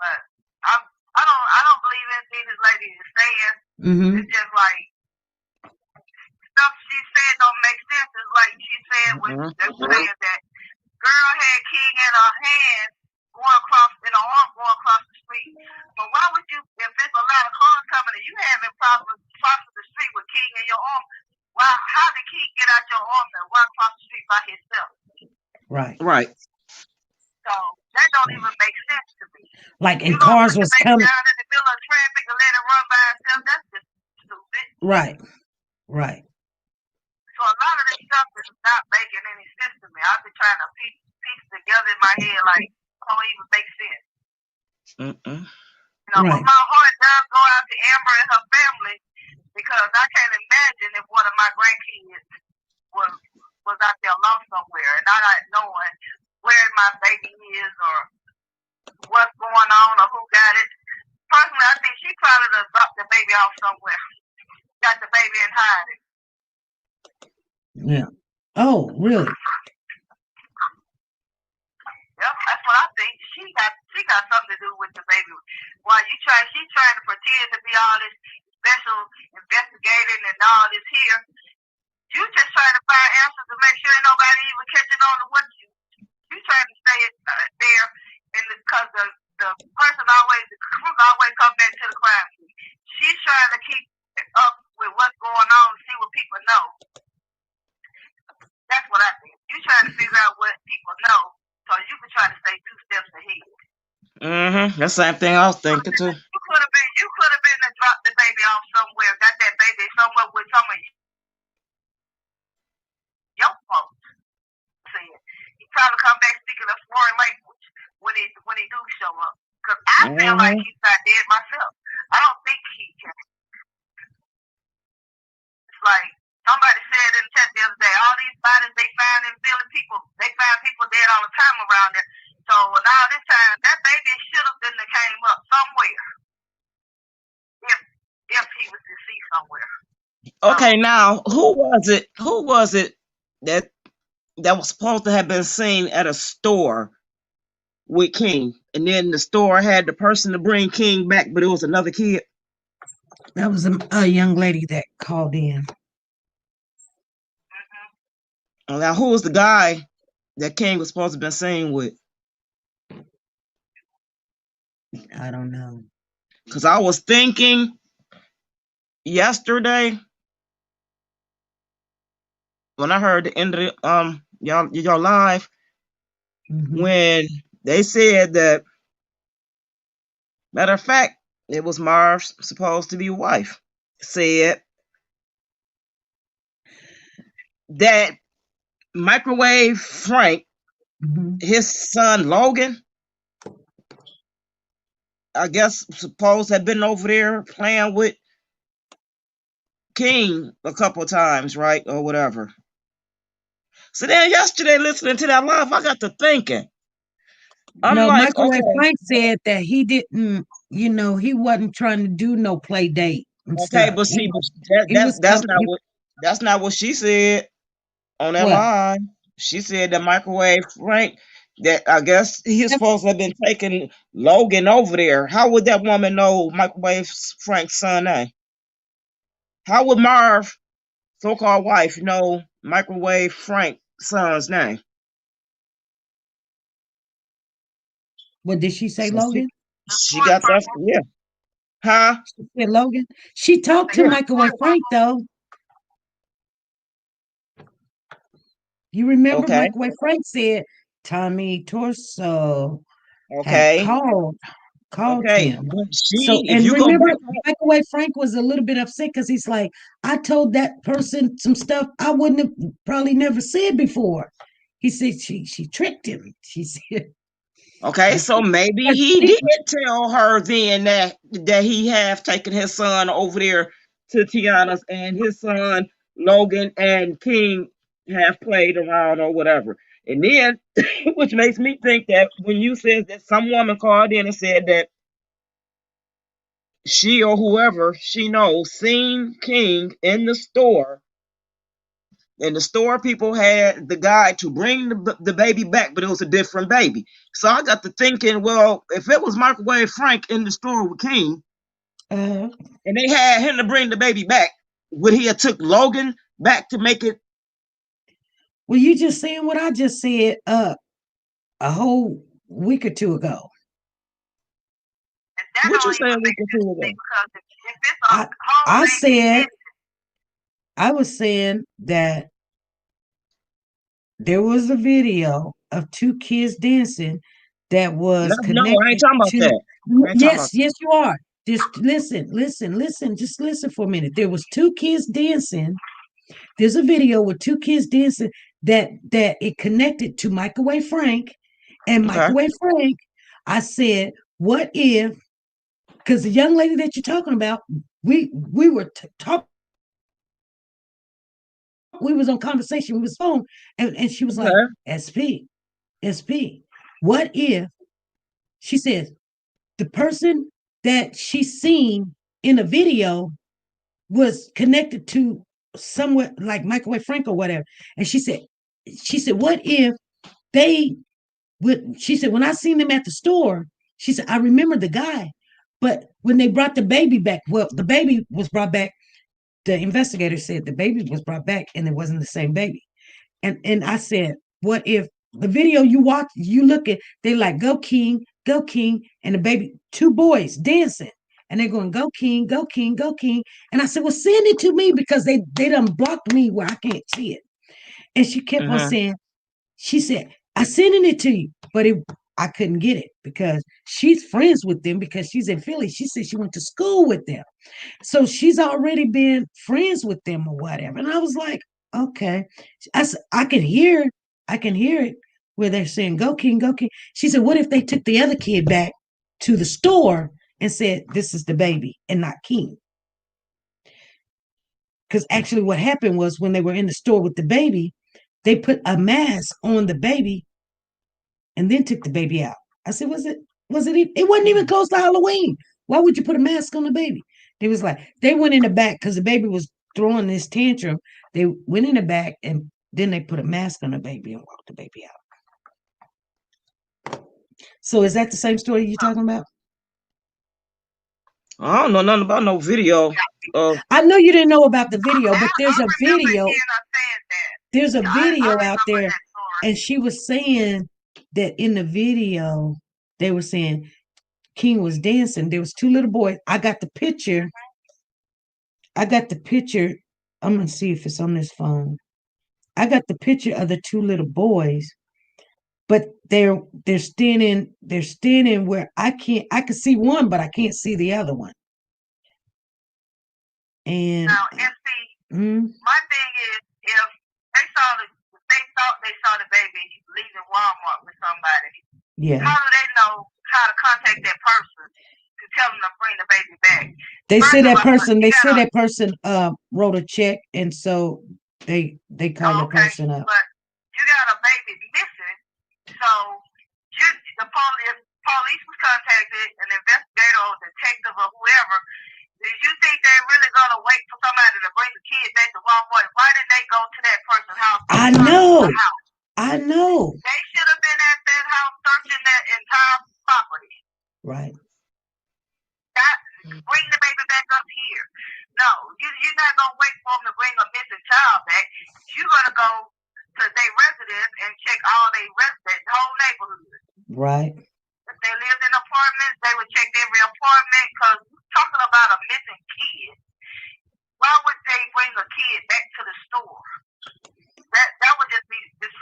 But I don't believe anything this lady is saying. Mm-hmm. It's just like stuff she said don't make sense. It's like she said when saying that girl had King in her hand going across the street. But why would you, if there's a lot of cars coming and you having problems crossing the street with King in your arm, how did King get out your arm and run across the street by himself? Right. So that don't even make sense to me. Like, and cars was coming down in the middle of traffic and let it run by itself. That's just stupid. Right. So a lot of this stuff is not making any sense to me. I've been trying to piece together in my head like it don't even make sense. Right. But my heart does go out to Amber and her family because I can't imagine if one of my grandkids was out there lost somewhere and not knowing where my baby is or what's going on or who got it. Personally, I think she probably done dropped the baby off somewhere. Got the baby and hide it. Yeah. Oh, really? Yep, that's what I think. She got something to do with the baby. While she's trying to pretend to be all this special investigating and all this here. You just trying to find answers to make sure ain't nobody even catching on to what you trying to stay there, and because the truth always comes back to the crime scene. She's trying to keep up with what's going on and see what people know. That's what I think. You trying to figure out what people know so you can try to stay 2 steps ahead. That's the same thing I was thinking too. You could have been to drop the baby off somewhere, got that baby somewhere with some of your folks. He probably come back speaking a foreign language when he do show up. Because I feel like he's not dead myself. I don't think he can. It's like somebody said in the chat the other day, all these bodies they find in Philly, they find people dead all the time around there. So now this time, that baby should have been that came up somewhere. If he was deceased somewhere. Okay, now who was it that was supposed to have been seen at a store with King, and then the store had the person to bring King back, but it was another kid? That was a young lady that called in. Now, who was the guy that King was supposed to have been seen with? I don't know. Because I was thinking yesterday when I heard the end of the y'all live, when they said that, matter of fact, it was Marv's supposed to be wife, said that Microwave Frank, his son Logan, I guess supposed had been over there playing with King a couple of times, right? Or whatever. So then yesterday, listening to that live, I got to thinking. I'm No, like, Microwave okay, Frank said that he didn't, he wasn't trying to do no play date and okay, stuff. but see, but that, He that's was that's not what she said on that what? line. She said that Microwave Frank, that I guess he's supposed to have been taking Logan over there. How would that woman know Microwave Frank's son name? How would Marv, so-called wife, know Microwave Frank's son's name? What did she say, So Logan? she got that, yeah. Huh? She said Logan. She talked to Yeah. Microwave Frank though. You remember Okay. Microwave Frank said Tommy Torso had Okay. called Okay. him. But So, she, if and you go remember, back, Microwave Frank was a little bit upset because he's like, I told that person some stuff I wouldn't have probably never said before. He said she tricked him. She said, okay, I so said, maybe he did tell her then that he have taken his son over there to Tiana's, and his son Logan and King have played around or whatever. And then, which makes me think that when you said that some woman called in and said that she or whoever she knows seen King in the store, and the store people had the guy to bring the baby back, but it was a different baby. So I got to thinking, well, if it was Microwave Frank in the store with King, uh, and they had him to bring the baby back, would he have took Logan back to make it? well, you just saying what I just said a whole week or two ago. That What you don't saying even we make could sense do to me with because if it's a I whole I baby said and I was saying that there was a video of two kids dancing that was No, I ain't connected talking about to that. I ain't talking about yes, yes, you are. Just listen, just listen for a minute. There was two kids dancing. There's a video with two kids dancing that it connected to Microwave Frank and that. Okay. Microwave Frank. I said, what if, because the young lady that you're talking about, we were talking, we was on conversation with his phone, and she was like, Okay. SP, SP, what if, she says, the person that she seen in a video was connected to somewhere like Microwave Frank or whatever. And she said, what if they would, she said, when I seen them at the store, she said, I remember the guy. But when they brought the baby back, well, the baby was brought back. The investigator said the baby was brought back and it wasn't the same baby. And I said, what if the video you watch, you look at, they like go King, and the baby, two boys dancing, and they're going go King, go King, go King. And I said, well, send it to me because they done blocked me where I can't see it. And she kept on Mm-hmm. saying, she said, I sending it to you, but I couldn't get it because she's friends with them because she's in Philly. She said she went to school with them. So she's already been friends with them or whatever. And I was like, okay. I can hear it where they're saying, go King, go King. She said, what if they took the other kid back to the store and said, this is the baby and not King? Because actually what happened was when they were in the store with the baby, they put a mask on the baby and then took the baby out. I said, it wasn't even close to Halloween. Why would you put a mask on the baby? They was like, they went in the back because the baby was throwing this tantrum. They went in the back and then they put a mask on the baby and walked the baby out. So is that the same story you're talking about? I don't know nothing about no video. I know you didn't know about the video, but I remember hearing her saying that. there's a I video out remember there, that story. and she was saying that in the video, they were saying King was dancing. There was two little boys. I got the picture. I got the picture. I'm gonna see if it's on this phone. I got the picture of the two little boys, but they're standing where I can see one, but I can't see the other one. And Now, MC, my thing is, if they thought they saw the baby leaving Walmart with somebody, yeah, how do they know how to contact that person to tell them to bring the baby back? they First say of that all, person. you They say gotta- that person wrote a check, and so they call that okay, person up. but you got a baby missing, so the police was contacted, an investigator or detective or whoever. Do you think they're really gonna wait for somebody to bring the kid back to Walmart? Why didn't they go to that person's house? I know. I know. They should have been at that house searching that entire property. Right. Bring the baby back up here. No, you're not gonna wait for them to bring a missing child back. You're gonna go to their residence and check all their residents, the whole neighborhood. Right. If they lived in apartments, they would check every apartment, because you're talking about a missing kid. Why would they bring a kid back to the store? That would just be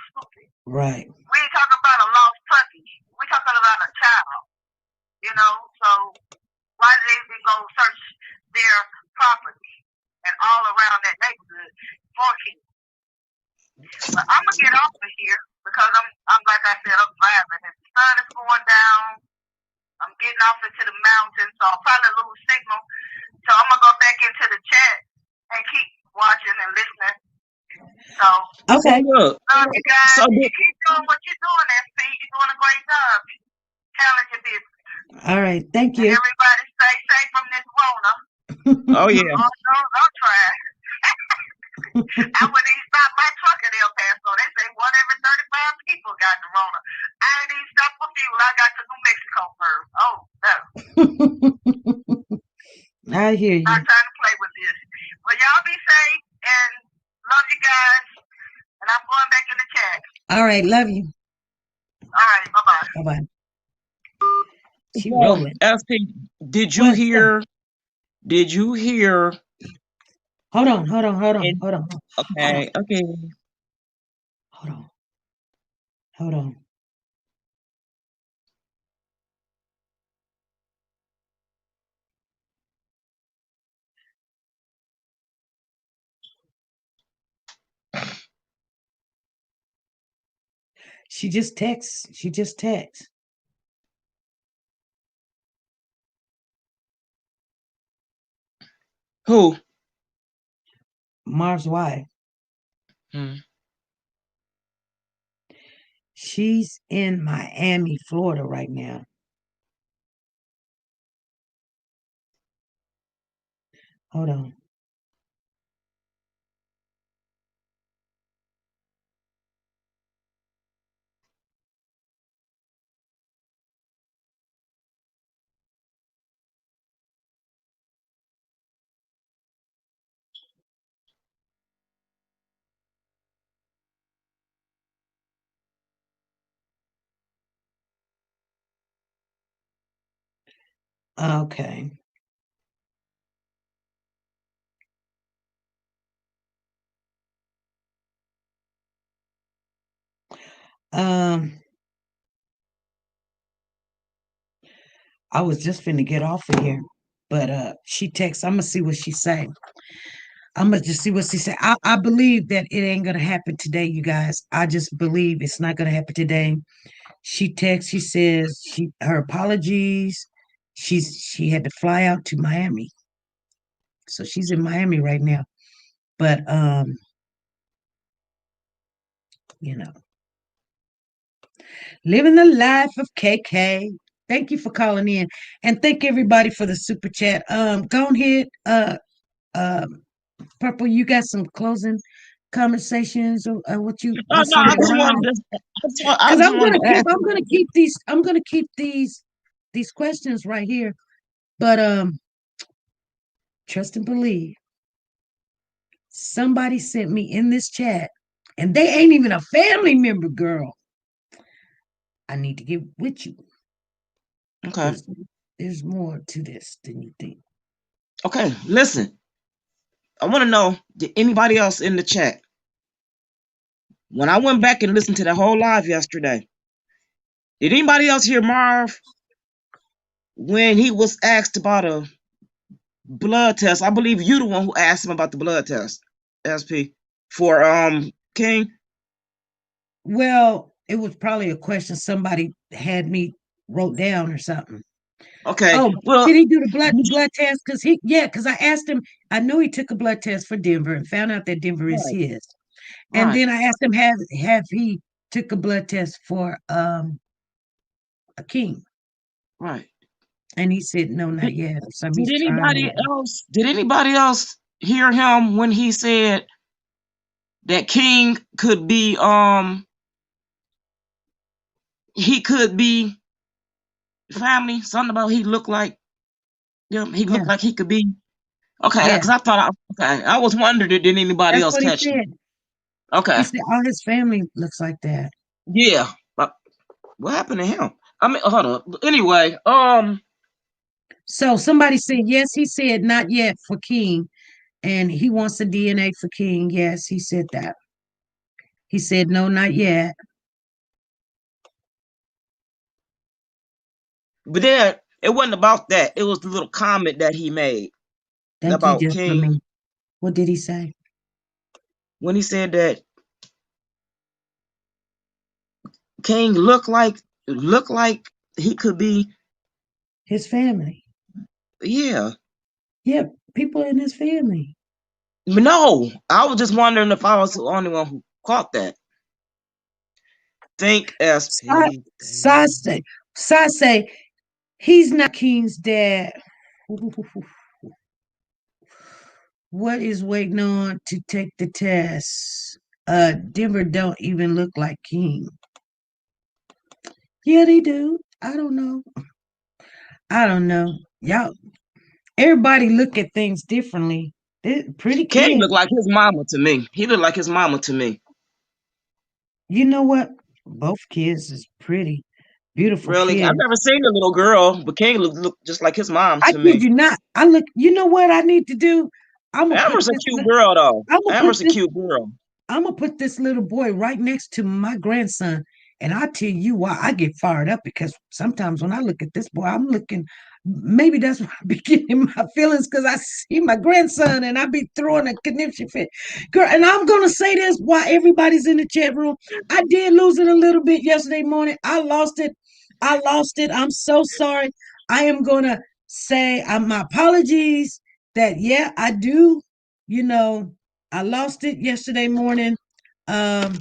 stupid. Right. We ain't talking about a lost puppy. We're talking about a child. So why did they even go search their property and all around that neighborhood for kids? But I'm gonna get off of here because I'm like I said, I'm driving and the sun is going down. I'm getting off into the mountains, so I'll probably lose signal. So I'm gonna go back into the chat and keep watching and listening. So okay, love you guys. So you keep doing what you're doing, SP. You're doing a great job. Telling your business. All right, thank you. And everybody stay safe from this Rona. Oh yeah. Don't try. I wouldn't even stop my truck in El Paso. They say 1 every 35 people got the Rona. I didn't even stop for fuel. I got to New Mexico first. Oh no. I hear you. Not trying to play with this. Well, y'all be safe and love you guys. And I'm going back in the chat. All right, love you. All right, bye-bye. Bye-bye. She rolling. SP, did you hear? Did you hear? Hold on. Okay, okay. Hold on. She just texts. Who? Marv's wife. She's in Miami, Florida right now. Hold on. Okay. I was just finna get off of here, but she texts. I'm gonna see what she say. I'm gonna just see what she say. I believe that it ain't gonna happen today, you guys. I just believe it's not gonna happen today. She texts. She says her apologies. She had to fly out to Miami, so she's in Miami right now. But living the life of KK. Thank you for calling in, and thank everybody for the super chat. Go ahead, Purple. You got some closing conversations or what you? I just wanted because I'm gonna keep these. I'm gonna keep these questions right here. But trust and believe. Somebody sent me in this chat, and they ain't even a family member, girl. I need to get with you. Okay. There's more to this than you think. Okay, listen. I want to know, did anybody else in the chat When I went back and listened to the whole live yesterday, did anybody else hear Marv when he was asked about a blood test? I believe you the one who asked him about the blood test, SP, for King. Well, it was probably a question somebody had me wrote down or something. Okay. Oh, Well, did he do the blood test? Because I asked him. I know he took a blood test for Denver and found out that Denver is right, his. And right, then I asked him, have he took a blood test for a king? right. And he said, no, not Did, yet. Or something. did He's trying anybody right now. else? Did anybody else hear him when he said that King could be he could be family? Something about he looked like him. He Yeah, looked like he could be. Okay, yeah. because I thought okay, I was wondering did anybody That's else what he catch him? said. He Okay, said all his family looks like that. yeah. But what happened to him? I mean, hold on. Anyway, So somebody said yes. He said not yet for King, and he wants the DNA for King. Yes, he said that. He said no, not yet. but then it wasn't about that. It was the little comment that he made Thank you, about just for King me. What did he say? when he said that King looked like he could be. His family. Yeah. Yeah, people in his family. No, I was just wondering if I was the only one who caught that. Think SP. Sase, Sase, he's not King's dad. What is waiting on to take the test? Denver don't even look like King. Yeah, they do. I don't know. I don't know. Y'all, everybody look at things differently. They're pretty King kid. looked like his mama to me. He looked like his mama to me. You know what? Both kids is pretty, beautiful Really, I've kids. never seen a little girl, but King looked just like his mom I to kid me. you not. I look. You know what I need to do? I'm gonna put Amber's a this. cute girl though. I'm gonna put Amber's a this. cute girl. I'm gonna put this little boy right next to my grandson, and I tell you why I get fired up because sometimes when I look at this boy, I'm looking. Maybe that's why I be getting my feelings because I see my grandson and I be throwing a conniption fit. Girl, and I'm gonna say this while everybody's in the chat room. I did lose it a little bit yesterday morning. I lost it. I lost it. I'm so sorry. I am gonna say my apologies. That yeah, I do. You know, I lost it yesterday morning. Um,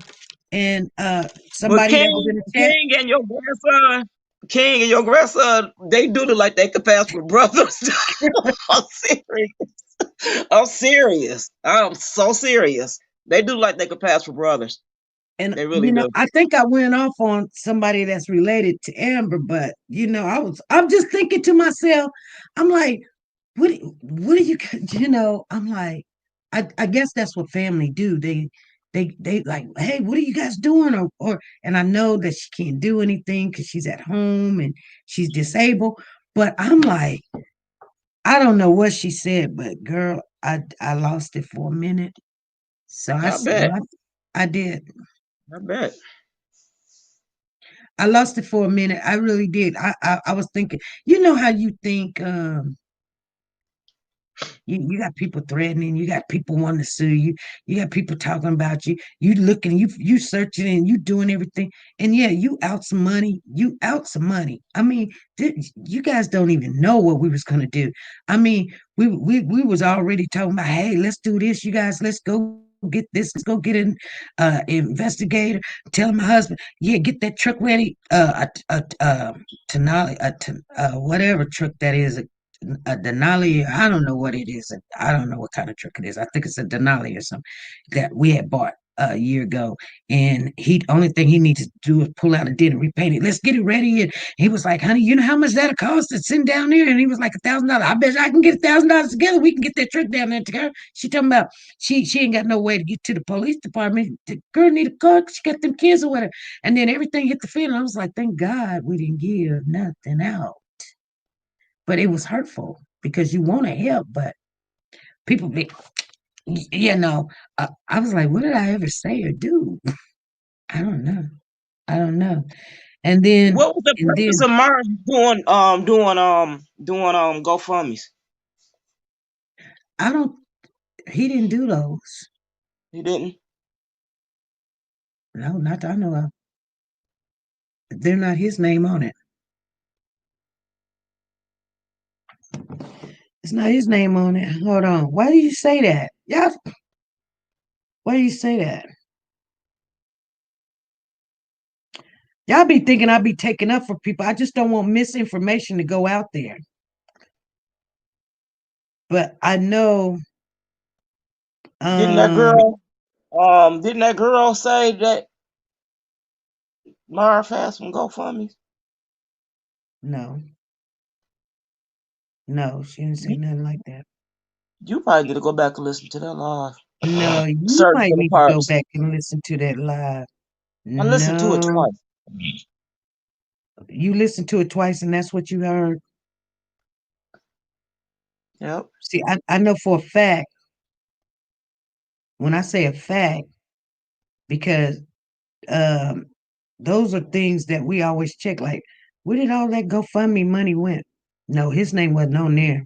and But somebody that was in the chat. King and your grandson, they do look like they could pass for brothers. I'm serious. I'm serious. I'm so serious. They do like they could pass for brothers. And They really do. I think I went off on somebody that's related to Amber, but I'm just thinking to myself, I'm like, what do you I'm like, I guess that's what family do. They like, hey, what are you guys doing? Or and I know that she can't do anything because she's at home and she's disabled. But I'm like, I don't know what she said, but girl, I lost it for a minute. So I bet. I did. I bet. I lost it for a minute. I really did. I was thinking, you know how you think you got people threatening, you got people wanting to sue you, you got people talking about you, you looking, you searching and you doing everything. And yeah, you out some money. I mean, you guys don't even know what we was gonna do. I mean, we was already talking about, hey, let's do this, you guys, let's go get this, let's go get an investigator, telling my husband, yeah, get that truck ready, Tenali, whatever truck that is, a Denali. I don't know what it is. I don't know what kind of truck it is. I think it's a Denali or something that we had bought a year ago. And he only thing he needs to do is pull out a dent and repaint it. Let's get it ready. And he was like, honey, you know how much that'll cost to send down there? And he was like $1,000. I bet I can get $1,000 together. We can get that truck down there together. She talking about she ain't got no way to get to the police department. The girl need a car. She got them kids or whatever. And then everything hit the fan. I was like, thank God we didn't give nothing out, but it was hurtful because you want to help, but people be, I was like, what did I ever say or do? I don't know. I don't know. And then What was the and purpose then of Marv doing GoFundMe's? I don't he didn't do those. He didn't. No, not that I know of. They're not his name on it. It's not his name on it. Hold on. Why do you say that? Yeah. Why do you say that? Y'all be thinking I be taking up for people. I just don't want misinformation to go out there. But I know Didn't that um girl didn't that girl say that Marv has some GoFundMe's? no, no, she didn't say You, nothing like that. you probably need to go back and listen to that live. No, you Certain might little need to go parts. back and listen to that live. I listened to it No, twice. you listened to it twice and that's what you heard. Yep. See, I know for a fact, when I say a fact, because um those are things that we always check, like, where did all that GoFundMe money went? No, his name wasn't on there.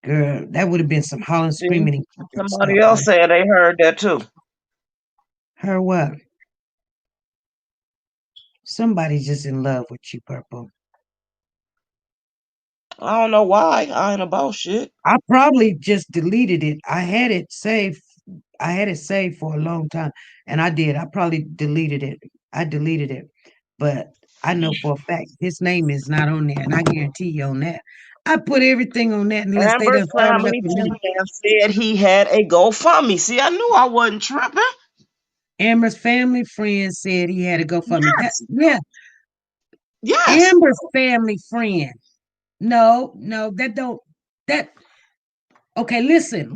Girl, that would have been some hollering, See, screaming, and kicking somebody stuff, else right? said they heard that too. Her what? Somebody's just in love with you, Purple. I don't know why. I ain't about shit. I probably just deleted it. I had it saved. I had it saved for a long time, and I did. I probably deleted it. I deleted it, but I know for a fact his name is not on there, and I guarantee you on that. I put everything on that unless they Amber's done followed up family with me. friend said he had a GoFundMe. See, I knew I wasn't tripping. Amber's family friend said he had to go for me. That Yes, yeah, yes. Amber's family friend. No, no, that don't that okay, listen.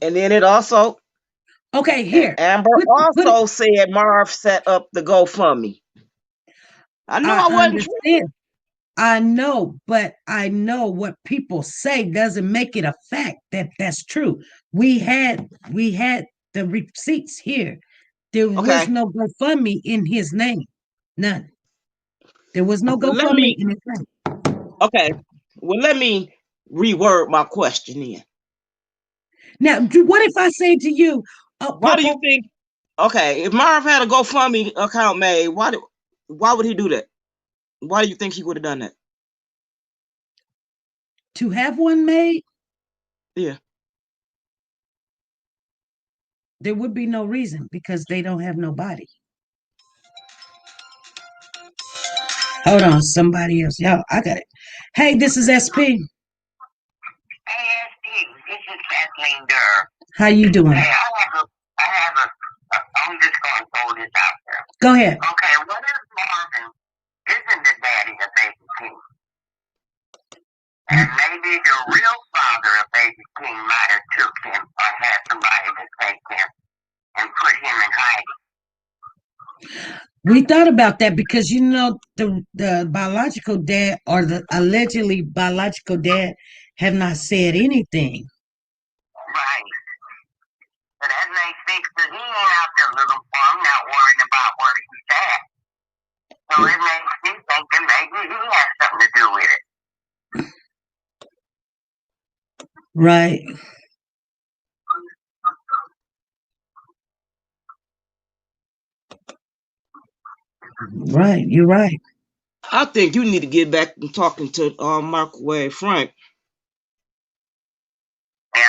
And then it also, Okay, and here. Amber Put it. also said Marv set up the GoFundMe. I knew I I wasn't tripping. understand. I know, but I know what people say doesn't make it a fact that that's true. We had the receipts here. There was Okay. no GoFundMe in his name. None. There was no Well, let GoFundMe me, in his name. okay. Well, let me reword my question then. Now, what if I say to you, Why do you Purple, think, okay, if Marv had a GoFundMe account made, why would he do that? Why do you think he would have done that? to have one made? Yeah. There would be no reason because they don't have no body. Hold on, somebody else. Y'all, I got it. Hey, this is SP. Hey, this is Kathleen Durr. How you doing? Hey, I'm just going to throw this out there. Go ahead. Okay, what if Marvin isn't the daddy of Baby King? And maybe the real father of Baby King might have took him or had somebody to take him and put him in hiding. We thought about that because the biological dad or the allegedly biological dad have not said anything. Right. So that makes sense because he ain't out there little farm, not worrying about where he's at. So it makes me think that maybe he has something to do with it. Right. Right. You're right. I think you need to get back and talking to Microwave Frank. Yeah.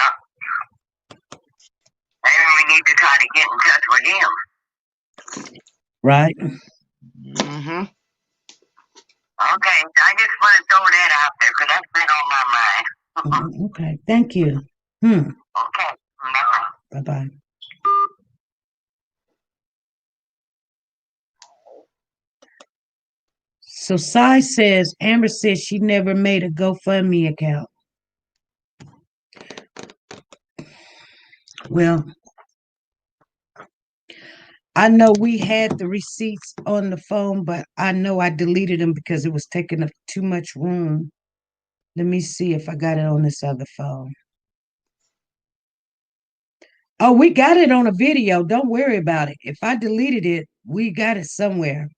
Maybe we need to try to get in touch with him. Right. Mm-hmm. Okay, I just want to throw that out there because that's been on my mind. Okay. Thank you. Okay. Bye-bye. Bye bye. So Sai says Amber says she never made a GoFundMe account. Well, I know we had the receipts on the phone, but I know I deleted them because it was taking up too much room. Let me see if I got it on this other phone. Oh, we got it on a video. Don't worry about it. If I deleted it, we got it somewhere.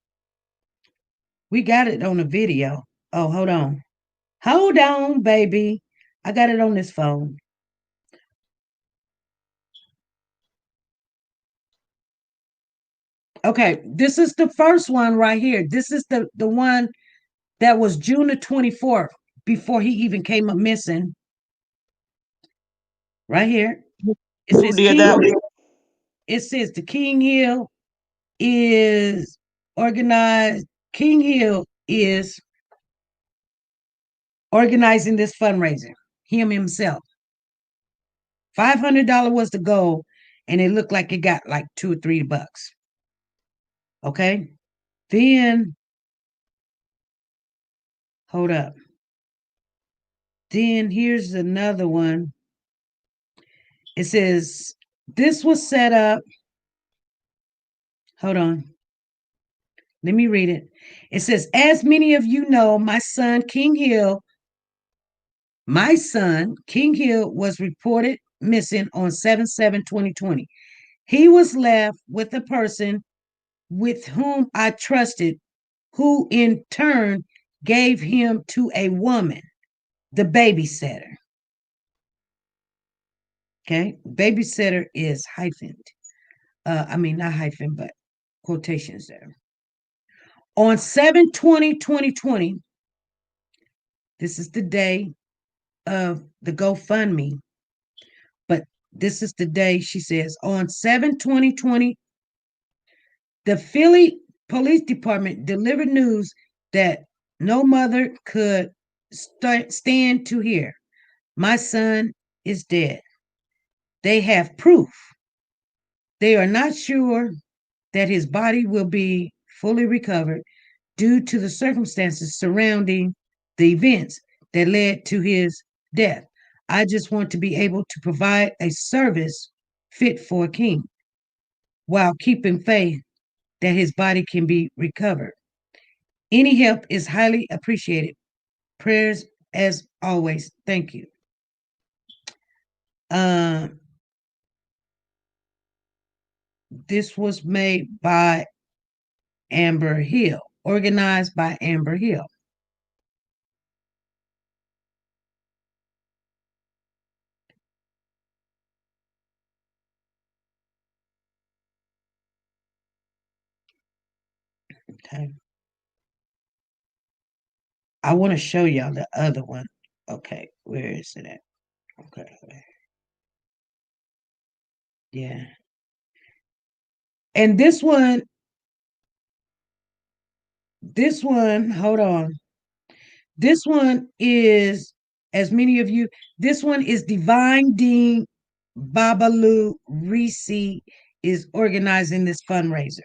We got it on a video. Oh, hold on. Hold on, baby. I got it on this phone. Okay, this is the first one right here. This is the one that was June the 24th, before he even came up missing. Right here. It Who says did that? it says the King Hill is organized. King Hill is organizing this fundraiser. Him himself. $500 was the goal, and it looked like it got like $2 or $3. Okay. Then hold up. Then here's another one. It says this was set up. Hold on. Let me read it. It says, as many of you know, my son King Hill was reported missing on 7/7/2020. He was left with a person with whom I trusted, who in turn gave him to a woman, the babysitter. Okay. Babysitter is hyphened. I mean, not hyphen, but quotations there. On 7/20/2020, this is the day of the GoFundMe, but this is the day she says on 7/20/20, the Philly Police Department delivered news that no mother could stand to hear. My son is dead. They have proof. They are not sure that his body will be fully recovered due to the circumstances surrounding the events that led to his death. I just want to be able to provide a service fit for a king while keeping faith that his body can be recovered. Any help is highly appreciated. Prayers as always. Thank you. Uh, this was made by Amber Hill, organized by Amber Hill. Okay. I want to show y'all the other one. Okay, where is it at? Okay. Yeah. And this one, hold on. This one is, as many of you, this one is Divine Dean Babalu Reese is organizing this fundraiser.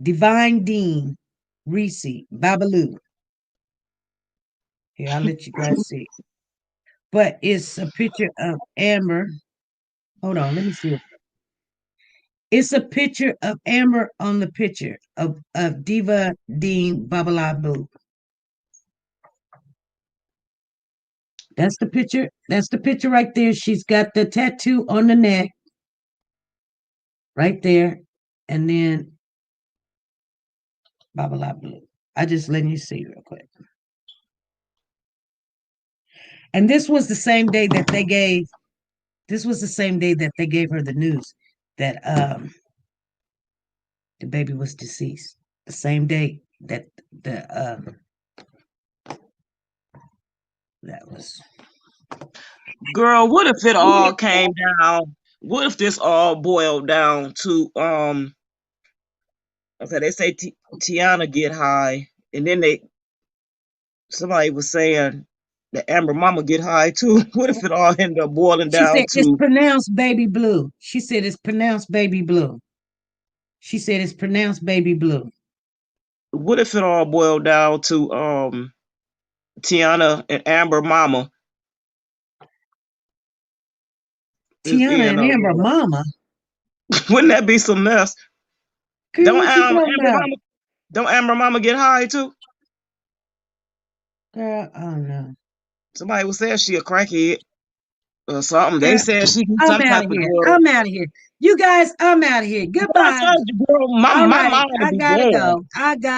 Divine Dean Reese Babalu. Here, I'll let you guys see. But it's a picture of Amber. Hold on, let me see. It's a picture of Amber on the picture of Diva Dean Babalabu. That's the picture. That's the picture right there. She's got the tattoo on the neck. Right there. And then Babalabu. I just letting you see real quick. And this was the same day that they gave her the news that the baby was deceased. The same day that that was. Girl, what if it all came down? What if this all boiled down to okay, they say Tiana get high, and then somebody was saying that Amber Mama get high too. What if it all ended up boiling She down said it's to pronounced baby blue. She said it's pronounced baby blue. She said it's pronounced baby blue. what if it all boiled down to Tiana and Amber Mama? Tiana and Amber Mama. Wouldn't that be some mess? Girl, what you talking about? Don't Amber Mama get high too? Girl, I don't know. Somebody was saying she a crackhead. or something. They Girl, said she be I'm some out type of of here. girl. I'm out of here. You guys, I'm out of here. But I Goodbye. told you, girl, All my right. mind I be gotta going. go. I got